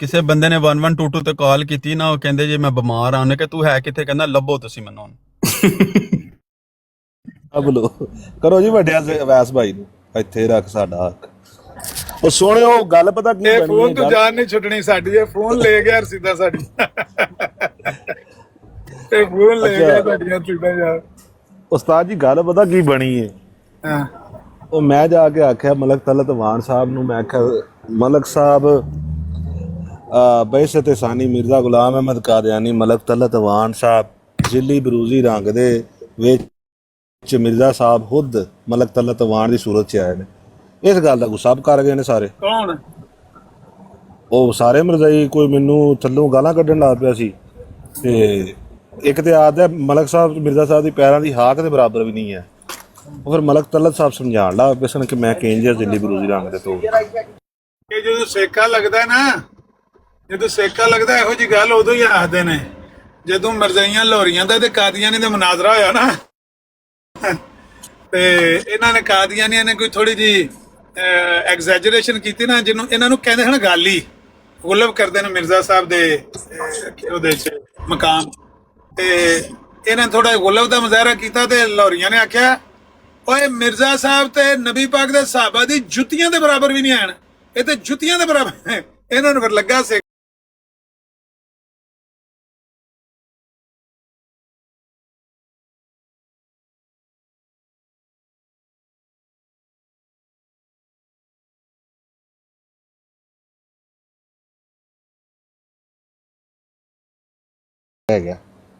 ਕਿਸੇ ਬੰਦੇ ਨੇ 1122 ਤੇ ਕਾਲ ਕੀਤੀ ਨਾ, ਉਹ ਕਹਿੰਦੇ ਜੇ ਮੈਂ ਬਿਮਾਰ ਆ, ਉਹਨੇ ਕਿ ਤੂੰ ਹੈ ਕਿੱਥੇ, ਕਹਿੰਦਾ ਲੱਭੋ ਤੁਸੀਂ ਮੈਨੂੰ। ਅਬ ਲੋ ਕਰੋ ਜੀ ਵੱਡਿਆ ਅਵੈਸ ਭਾਈ ਨੂੰ ਇੱਥੇ ਰੱਖ ਸਾਡਾ ਹੱਕ। ਉਹ ਸੋਹਣਿਓ ਗੱਲ ਪਤਾ ਕੀ ਬਣੀ, ਫੋਨ ਤੋਂ ਜਾਨ ਨਹੀਂ ਛੁੱਟਣੀ ਸਾਡੀ, ਇਹ ਫੋਨ ਲੈ ਗਿਆ ਸਿੱਧਾ ਸਾਡੀ, ਇਹ ਫੋਨ ਲੈ ਗਿਆ ਸਾਡੀਆਂ ਸਿੱਧਾ ਯਾਰ। ਉਸਤਾਦ ਜੀ ਗੱਲ ਪਤਾ ਕੀ ਬਣੀ ਹੈ, ਹਾਂ ਉਹ ਮੈਂ ਜਾ ਕੇ ਆਖਿਆ ਮਲਕ ਤਲਤ ਵਾਨ ਸਾਹਿਬ ਨੂੰ, ਮੈਂ ਆਖਿਆ ਮਲਕ ਸਾਹਿਬ ਬਹਿਸ਼ਤ ਸਾਨੀ ਮਿਰਜ਼ਾ ਗੁਲਾਮ ਅਹਿਮਦ ਕਾਦੀਆਨੀ ਮਲਕ ਤਲਤ ਵਾਨ ਸਾਹਿਬ ਜ਼ਿੱਲੀ ਬਰੂਜ਼ੀ ਰੰਗ ਦੇ ਵਿੱਚ ਮਿਰਜ਼ਾ ਸਾਹਿਬ ਖੁਦ ਮਲਕ ਤਲਤ ਵਾਨ ਦੀ ਸੂਰਤ 'ਚ ਆਏ ਨੇ। ਇਸ ਗੱਲ ਦਾ ਗੁੱਸਾ ਕਰ ਗਏ ਨੇ ਸਾਰੇ। ਕੌਣ? ਉਹ ਸਾਰੇ ਮਿਰਜ਼ਾਈ, ਕੋਈ ਮੈਨੂੰ ਥੱਲੋਂ ਗਾਲਾਂ ਕੱਢਣ ਲੱਗ ਪਿਆ ਸੀ। ਤੇ ਇੱਕ ਤੇ ਆਦ ਹੈ ਮਲਕ ਸਾਹਿਬ ਮਿਰਜ਼ਾ ਸਾਹਿਬ ਦੀ ਪੈਰਾਂ ਦੀ ਹਾਕ ਦੇ ਬਰਾਬਰ ਵੀ ਨਹੀਂ ਹੈ। ਉਹ ਫਿਰ ਮਲਕ ਤਲਤ ਸਾਹਿਬ ਸਮਝਾਉਣ ਲੱਗ ਪਏ ਸਨ ਕਿ ਮੈਂ ਕਿੰਜ ਜ਼ਿੱਲੀ ਬਰੂਜ਼ੀ ਰੰਗ ਦੇ ਤੋਂ। ਇਹ ਜਦੋਂ ਸੇਕਾ ਲੱਗਦਾ ਨਾ, ਜਦੋਂ ਸੇਕਾ ਲੱਗਦਾ ਇਹੋ ਜੀ ਗੱਲ ਉਦੋਂ ਹੀ ਆਖਦੇ ਨੇ, ਜਦੋਂ ਮਿਰਜ਼ਾਈਆਂ ਲਾਹੌਰੀਆਂ ਦਾ ਤੇ ਕਾਦੀਆਨੀ ਦਾ ਮੁਨਾਜ਼ਰਾ ਹੋਇਆ ਨਾ, ਤੇ ਇਹਨਾਂ ਨੇ ਕਾਦੀਆਨੀਆਂ ਨੇ ਕੋਈ ਥੋੜੀ ਜੀ ਐਗਜ਼ੈਜਰੇਸ਼ਨ ਕੀਤੀ ਨਾ, ਜਿਹਨੂੰ ਇਹਨਾਂ ਨੂੰ ਕਹਿੰਦੇ ਹਨ ਗਾਲੀ, ਗੁਲਬ ਕਰਦੇ ਨੇ ਮਿਰਜ਼ਾ ਸਾਹਿਬ ਦੇ ਉਹਦੇ ਚ ਮਕਾਮ, ਤੇ ਇਹਨਾਂ ਨੇ ਥੋੜਾ ਗੁਲਬ ਦਾ ਮੁਜ਼ਾਹਰਾ ਕੀਤਾ ਤੇ ਲਾਹੌਰੀਆਂ ਨੇ ਆਖਿਆ ਓਏ ਮਿਰਜ਼ਾ ਸਾਹਿਬ ਤੇ ਨਬੀ ਪਾਕ ਦੇ ਸਹਾਬਾ ਦੀ ਜੁੱਤੀਆਂ ਦੇ ਬਰਾਬਰ ਵੀ ਨਹੀਂ ਆਣ, ਇਹ ਤੇ ਜੁੱਤੀਆਂ ਦੇ ਬਰਾਬਰ। ਇਹਨਾਂ ਨੂੰ ਫਿਰ ਲੱਗਾ ਸੀ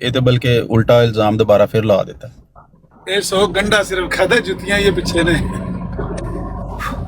ਇਹ ਤੇ ਬਲਕਿ ਉਲਟਾ ਇਲਜ਼ਾਮ ਦੁਬਾਰਾ ਫਿਰ ਲਾ ਦਿੱਤਾ ਇਹ 100 ਗੰਡਾ ਸਿਰਫ ਖਾਦਾ ਜੁੱਤੀਆਂ ਇਹ ਪਿੱਛੇ ਨੇ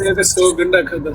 ਇਹ ਤੇ 100 ਗੰਡਾ ਖਾਦਾ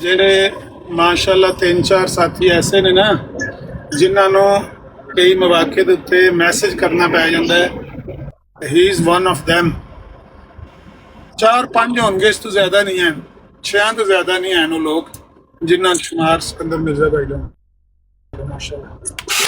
ਜਿਹੜੇ ਮਾਸ਼ਾਅੱਲਾ 3-4 ਸਾਥੀ ਐਸੇ ਨੇ ਨਾ ਜਿਨ੍ਹਾਂ ਨੂੰ ਕਈ ਮੌਕੇ ਦੇ ਉੱਤੇ ਮੈਸੇਜ ਕਰਨਾ ਪੈ ਜਾਂਦਾ ਹੈ ਹੀ ਇਜ਼ ਵਨ ਆਫ them 4-5 ਹੋਣਗੇ ਇਸ ਤੋਂ ਜ਼ਿਆਦਾ ਨਹੀਂ ਹੈ 6 ਤੋਂ ਜ਼ਿਆਦਾ ਨਹੀਂ ਹਨ ਉਹ ਲੋਕ ਜਿਨ੍ਹਾਂ ਸ਼ੁਮਾਰ ਸਿਕੰਦਰ ਮਿਰਜ਼ਾ ਭਾਈ ਦਾ ਮਾਸ਼ਾਅੱਲਾ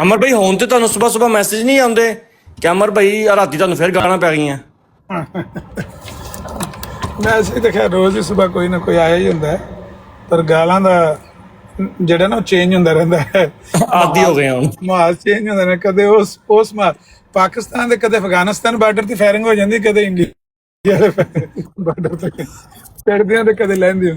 ਅਮਰ ਭਾਈ ਹੁਣ ਤੇ ਤੁਹਾਨੂੰ ਸਵੇਰ ਮੈਸੇਜ ਨਹੀਂ ਆਉਂਦੇ ਕਿ ਅਮਰ ਭਾਈ ਰਾਤੀ ਤੁਹਾਨੂੰ ਫਿਰ ਗਾਣਾ ਪੈ ਗਈਆਂ ਵੈਸੇ ਤਾਂ ਖੈਰ ਰੋਜ਼ ਹੀ ਸਵੇਰ ਕੋਈ ਨਾ ਕੋਈ ਆਇਆ ਹੀ ਹੁੰਦਾ ਹੈ ਪਰ ਗਾਲਾਂ ਦਾ ਜਿਹੜਾ ਨਾ ਚੇਂਜ ਹੁੰਦਾ ਰਹਿੰਦਾ ਹੈ ਆਦੀ ਹੋ ਗਏ ਹੁਣ ਮਾਹੌਲ ਚੇਂਜ ਹੁੰਦਾ ਨੇ ਕਦੇ ਉਸ ਪਾਕਿਸਤਾਨ ਦੇ ਕਦੇ ਅਫਗਾਨਿਸਤਾਨ ਬਾਰਡਰ ਤੇ ਫਾਇਰਿੰਗ ਹੋ ਜਾਂਦੀ ਕਦੇ ਇੰਡੀਆ ਦੇ ਬਾਰਡਰ ਤੇ ਚੜਦੀਆਂ ਤੇ ਕਦੇ ਲੈਂਦੇ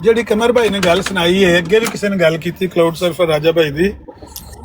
ਜਿਹੜੀ ਕਮਰ ਭਾਈ ਨੇ ਗੱਲ ਸੁਣਾਈ ਹੈ ਅੱਗੇ ਵੀ ਕਿਸੇ ਨੇ ਗੱਲ ਕੀਤੀ ਕਲਾਉਡ ਸਰਫਰ ਰਾਜਾ ਭਾਈ ਦੀ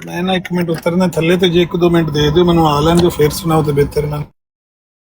ਮੈਂ ਨਾ 1 ਮਿੰਟ ਉਤਰਨਾ ਥੱਲੇ ਤੇ ਜੇ 1-2 ਮਿੰਟ ਦੇ ਦਿਓ ਮੈਨੂੰ ਆ ਲੈਣ ਦਿਓ ਫਿਰ ਸੁਣਾਓ ਤੇ ਬਿਹਤਰ ਨਾ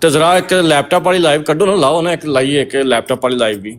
ਤੇ ਜ਼ਰਾ ਇੱਕ ਲੈਪਟਾਪ ਵਾਲੀ ਲਾਈਵ ਕੱਢੋ ਨਾ ਲਾਓ ਨਾ ਇੱਕ ਲਾਈਏ ਇੱਕ ਲੈਪਟਾਪ ਵਾਲੀ ਲਾਈਵ ਵੀ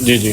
ਜੀ ਜੀ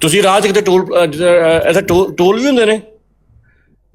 ਤੁਸੀਂ ਰਾਜ ਕਿਤੇ ਟੂਲ ਐਸਾ ਟੂਲ ਵੀ ਹੁੰਦੇ ਨੇ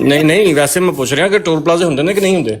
ਨਹੀਂ ਨਹੀਂ ਵੈਸੇ ਮੈਂ ਪੁੱਛ ਰਿਹਾ ਕਿ ਟੂਲ ਪਲਾਜ਼ੇ ਹੁੰਦੇ ਨੇ ਕਿ ਨਹੀਂ ਹੁੰਦੇ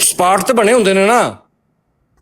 ਸਪਾਟ ਤੇ ਬਣੇ ਹੁੰਦੇ ਨੇ ਨਾ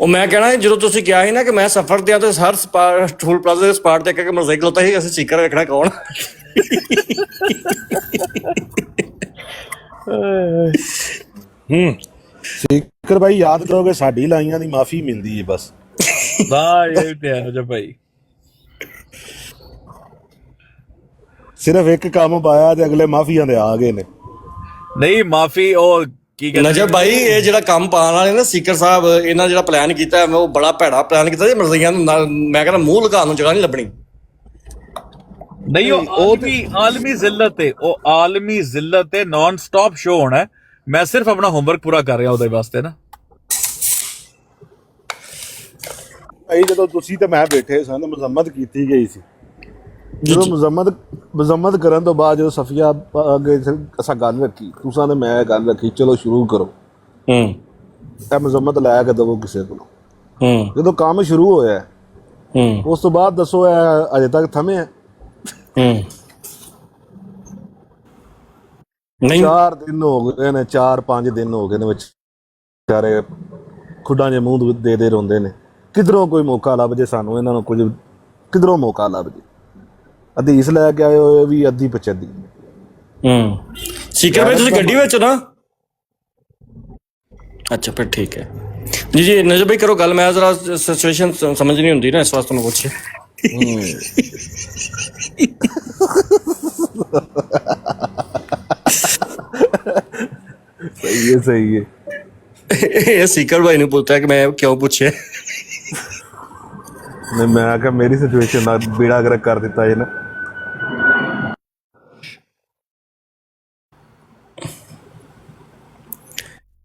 ਉਹ ਮੈਂ ਕਹਿਣਾ ਜਦੋਂ ਤੁਸੀਂ ਕਿਹਾ ਸੀ ਨਾ ਕਿ ਮੈਂ ਸਫ਼ਰ ਤੇ ਆ ਤੇ ਹਰ ਟੂਲ ਪਲਾਜ਼ੇ ਦੇ ਸਪਾਟ ਤੇ ਇੱਕ ਮੋਟਰਸਾਈਕਲ ਹੁੰਦਾ ਸੀ ਅਸੀਂ ਸਟicker ਵੇਖਣਾ ਕੌਣ ਸਿੱਕਰ ਭਾਈ ਯਾਦ ਕਰੋਗੇ ਸਾਡੀ ਲਾਈਆਂ ਦੀ ਮਾਫੀ ਮਿਲਦੀ ਹੈ ਬਸ ਵਾਹ ਇਹ ਤੇ ਹੈ ਜੋ ਭਾਈ ਸਿਰਫ ਇੱਕ ਕੰਮ ਪਾਇਆ ਤੇ ਅਗਲੇ ਮਾਫੀਆਂ ਦੇ ਆ ਗਏ ਨੇ ਨਹੀਂ ਮਾਫੀ ਉਹ ਕੀ ਕਹਿੰਦੇ ਨਜਬ ਭਾਈ ਇਹ ਜਿਹੜਾ ਕੰਮ ਪਾਉਣ ਵਾਲੇ ਨਾ ਸਪੀਕਰ ਸਾਹਿਬ ਇਹਨਾਂ ਜਿਹੜਾ ਪਲਾਨ ਕੀਤਾ ਉਹ ਬੜਾ ਭੈੜਾ ਪਲਾਨ ਕੀਤਾ ਜੀ ਮਰਜ਼ੀਆਂ ਨੂੰ ਮੈਂ ਕਹਿੰਦਾ ਮੂੰਹ ਲਗਾਉਣ ਨੂੰ ਜਗ੍ਹਾ ਨਹੀਂ ਲੱਭਣੀ ਨਹੀਂ ਉਹ ਵੀ ਆਲਮੀ ਜ਼ਿਲਤ ਹੈ ਉਹ ਆਲਮੀ ਜ਼ਿਲਤ ਹੈ ਨਾਨ ਸਟਾਪ ਸ਼ੋ ਹੋਣਾ ਹੈ ਮੈਂ ਸਿਰਫ ਆਪਣਾ ਹੋਮਵਰਕ ਪੂਰਾ ਕਰ ਰਿਹਾ ਉਹਦੇ ਵਾਸਤੇ ਨਾ ਭਾਈ ਜਦੋਂ ਤੁਸੀਂ ਤੇ ਮੈਂ ਬੈਠੇ ਸਨ ਮੁਜ਼ੰਮਤ ਕੀਤੀ ਗਈ ਸੀ ਜਦੋਂ ਮੁਜ਼ੰਮਤ ਕਰਨ ਤੋਂ ਬਾਅਦ ਜਦੋਂ ਸਫੀਆ ਅੱਗੇ ਅਸਾਂ ਗੱਲ ਰੱਖੀ ਤੁਸੀਂ ਨੇ ਮੈਂ ਗੱਲ ਰੱਖੀ ਚਲੋ ਸ਼ੁਰੂ ਕਰੋ ਇਹ ਮੁਜ਼ੰਮਤ ਲੈ ਕੇ ਦਵੋ ਕਿਸੇ ਕੋਲ ਜਦੋਂ ਕੰਮ ਸ਼ੁਰੂ ਹੋਇਆ ਉਸ ਤੋਂ ਬਾਅਦ ਦੱਸੋ ਇਹ ਅਜੇ ਤੱਕ ਥਮੇ ਹੈ ਨਹੀਂ 4 ਦਿਨ ਹੋ ਗਏ ਨੇ 4-5 ਦਿਨ ਹੋ ਗਏ ਨੇ ਵਿਚਾਰੇ ਖੁੱਡਾਂ ਜੇ ਮੂੰਹ ਦੇ ਰੋਂਦੇ ਨੇ ਕਿਧਰੋਂ ਕੋਈ ਮੌਕਾ ਲੱਭ ਜੇ ਸਾਨੂੰ ਇਹਨਾਂ ਨੂੰ ਕੁਝ ਕਿਧਰੋਂ ਮੌਕਾ ਲੱਭ ਜੇ ਹਦੀਸ ਲੈ ਕੇ ਆਏ ਹੋਏ ਵੀ ਅੱਧੀ ਪਚੱਦੀ ਸਿੱਕਰ ਭਾਈ ਤੁਸੀਂ ਗੱਡੀ ਵਿੱਚ ਨਾ ਅੱਛਾ ਫਿਰ ਠੀਕ ਹੈ ਜੀ ਜੀ ਨਜਬ ਭਾਈ ਕਰੋ ਗੱਲ ਮੈਂ ਜ਼ਰਾ ਸਿਚੁਏਸ਼ਨ ਸਮਝ ਨਹੀਂ ਹੁੰਦੀ ਨਾ ਇਸ ਵਾਸਤੇ ਮੈਂ ਪੁੱਛਿਆ ਸਹੀ ਹੈ ਇਹ ਸਿੱਕਰ ਭਾਈ ਨੂੰ ਪੁੱਛਿਆ ਕਿ ਮੈਂ ਕਿਉਂ ਪੁੱਛਿਆ ਨਹੀਂ ਮੈਂ ਕਿਹਾ ਮੇਰੀ ਸਿਚੁਏਸ਼ਨ ਦਾ ਬੇੜਾ ਗਰਕ ਕਰ ਦਿੱਤਾ ਇਹ ਨਾ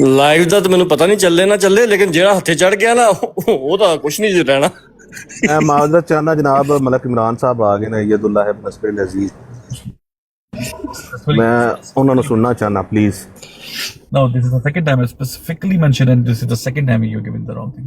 ਲਾਈਵ ਦਾ ਤਾਂ ਮੈਨੂੰ ਪਤਾ ਨਹੀਂ ਚੱਲੇ ਨਾ ਚੱਲੇ ਲੇਕਿਨ ਜਿਹੜਾ ਹੱਥੇ ਚੜ ਗਿਆ ਨਾ ਉਹ ਤਾਂ ਕੁਛ ਨਹੀਂ ਰਹਿਣਾ ਮਾਜ਼ਰਤ ਚਾਹੁੰਦਾ ਜਨਾਬ ਮਲਕ ਇਮਰਾਨ ਸਾਹਿਬ ਆ ਗਏ ਨੇ ਅਯਦੁੱਲਾ ਹੈ ਨਸਰ ਅਜ਼ੀਜ਼ ਮੈਂ ਉਹਨਾਂ ਨੂੰ ਸੁਣਨਾ ਚਾਹਨਾ please. No, this is the second time I specifically mentioned, and this is the second time you're giving the wrong thing.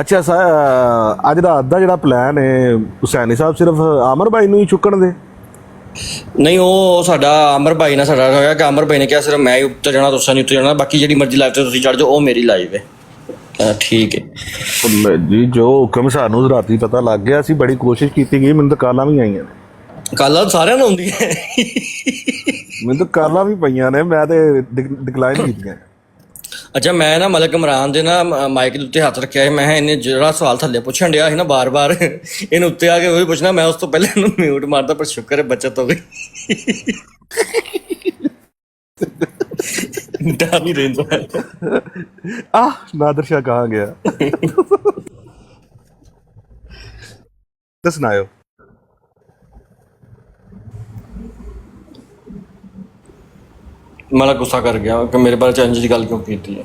ਅੱਛਾ ਅੱਜ ਰਾਤ ਦਾ ਜਿਹੜਾ ਪਲਾਨ ਹੈ ਹੁਸੈਨੀ ਸਾਹਿਬ ਸਿਰਫ ਆਮਰ ਭਾਈ ਨੂੰ ਹੀ ਚੁੱਕਣ ਦੇ? ਨਹੀਂ, ਉਹ ਸਾਡਾ ਅਮਰ ਭਾਈ ਨਾਲ ਸਾਡਾ ਹੋਇਆ ਕਿ ਅਮਰ ਭਾਈ ਨੇ ਕਿਹਾ ਸਿਰਫ ਮੈਂ ਹੀ ਉੱਤੇ ਜਾਣਾ, ਤੁਸੀਂ ਨਹੀਂ ਉੱਤੇ ਜਾਣਾ, ਬਾਕੀ ਜਿਹੜੀ ਮਰਜ਼ੀ ਲਾਈਵ ਤੇ ਤੁਸੀਂ ਚੜ ਜਾਓ, ਉਹ ਮੇਰੀ ਲਾਈਵ ਹੈ। ਠੀਕ ਹੈ ਜੀ, ਜੋ ਹੁਕਮ ਸਾਨੂੰ ਰਾਤੀ ਪਤਾ ਲੱਗ ਗਿਆ, ਅਸੀਂ ਬੜੀ ਕੋਸ਼ਿਸ਼ ਕੀਤੀ ਗਈ, ਮੈਨੂੰ ਤਾਂ ਕਾਲਾਂ ਵੀ ਆਈਆਂ ਨੇ। ਕਾਲਾਂ ਸਾਰਿਆਂ ਨੂੰ ਆਉਂਦੀਆਂ, ਮੈਨੂੰ ਤਾਂ ਕਾਲਾਂ ਵੀ ਪਈਆਂ ਨੇ, ਮੈਂ ਤੇ ਡਿਕਲਾਈਨ ਕੀਤੀਆਂ। ਅੱਛਾ, ਮੈਂ ਨਾ ਮਲਕ ਇਮਰਾਨ ਦੇ ਨਾ ਮਾਈਕ ਦੇ ਉੱਤੇ ਹੱਥ ਰੱਖਿਆ ਸੀ, ਮੈਂ ਕਿਹਾ ਇਹਨੇ ਜਿਹੜਾ ਸਵਾਲ ਥੱਲੇ ਪੁੱਛਣ ਡਿਆ ਸੀ ਨਾ ਬਾਰ-ਬਾਰ, ਇਹਨੂੰ ਉੱਤੇ ਆ ਕੇ ਉਹੀ ਪੁੱਛਣਾ। ਮੈਂ ਉਸ ਤੋਂ ਪਹਿਲੇ ਇਹਨੂੰ ਮਿਊਟ ਮਾਰਦਾ, ਪਰ ਸ਼ੁਕਰ ਹੈ ਬੱਚਤ ਹੋ ਗਈ। ਡਰ ਨਹੀਂ ਰਹਿੰਦਾ। ਨਾਦਰ ਸ਼ਾਹ ਕਹਾਂ ਗਿਆ? ਤੇ ਸੁਣਾਇਓ। ਮਲਕ ਗੁੱਸਾ ਕਰ ਗਿਆ ਕਿ ਮੇਰੇ ਬਾਰੇ ਚੰਜ ਦੀ ਗੱਲ ਕਿਉਂ ਕੀਤੀ ਹੈ।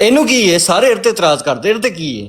ਇਹਨੂੰ ਕੀ ਹੈ, ਸਾਰੇ ਇਹਦੇ ਤੇ ਇਤਰਾਜ਼ ਕਰਦੇ, ਇਹਦੇ ਤੇ ਕੀ ਹੈ?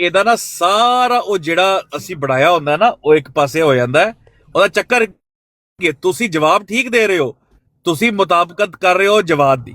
ਇਹਦਾ ਨਾ ਸਾਰਾ ਉਹ ਜਿਹੜਾ ਅਸੀਂ ਬਣਾਇਆ ਹੁੰਦਾ ਨਾ, ਉਹ ਇੱਕ ਪਾਸੇ ਹੋ ਜਾਂਦਾ ਹੈ। ਉਹਦਾ ਚੱਕਰ ਕਿ ਤੁਸੀਂ ਜਵਾਬ ਠੀਕ ਦੇ ਰਹੇ ਹੋ, ਤੁਸੀਂ ਮੁਤਾਬਕਤ ਕਰ ਰਹੇ ਹੋ ਜਵਾਦ ਦੀ।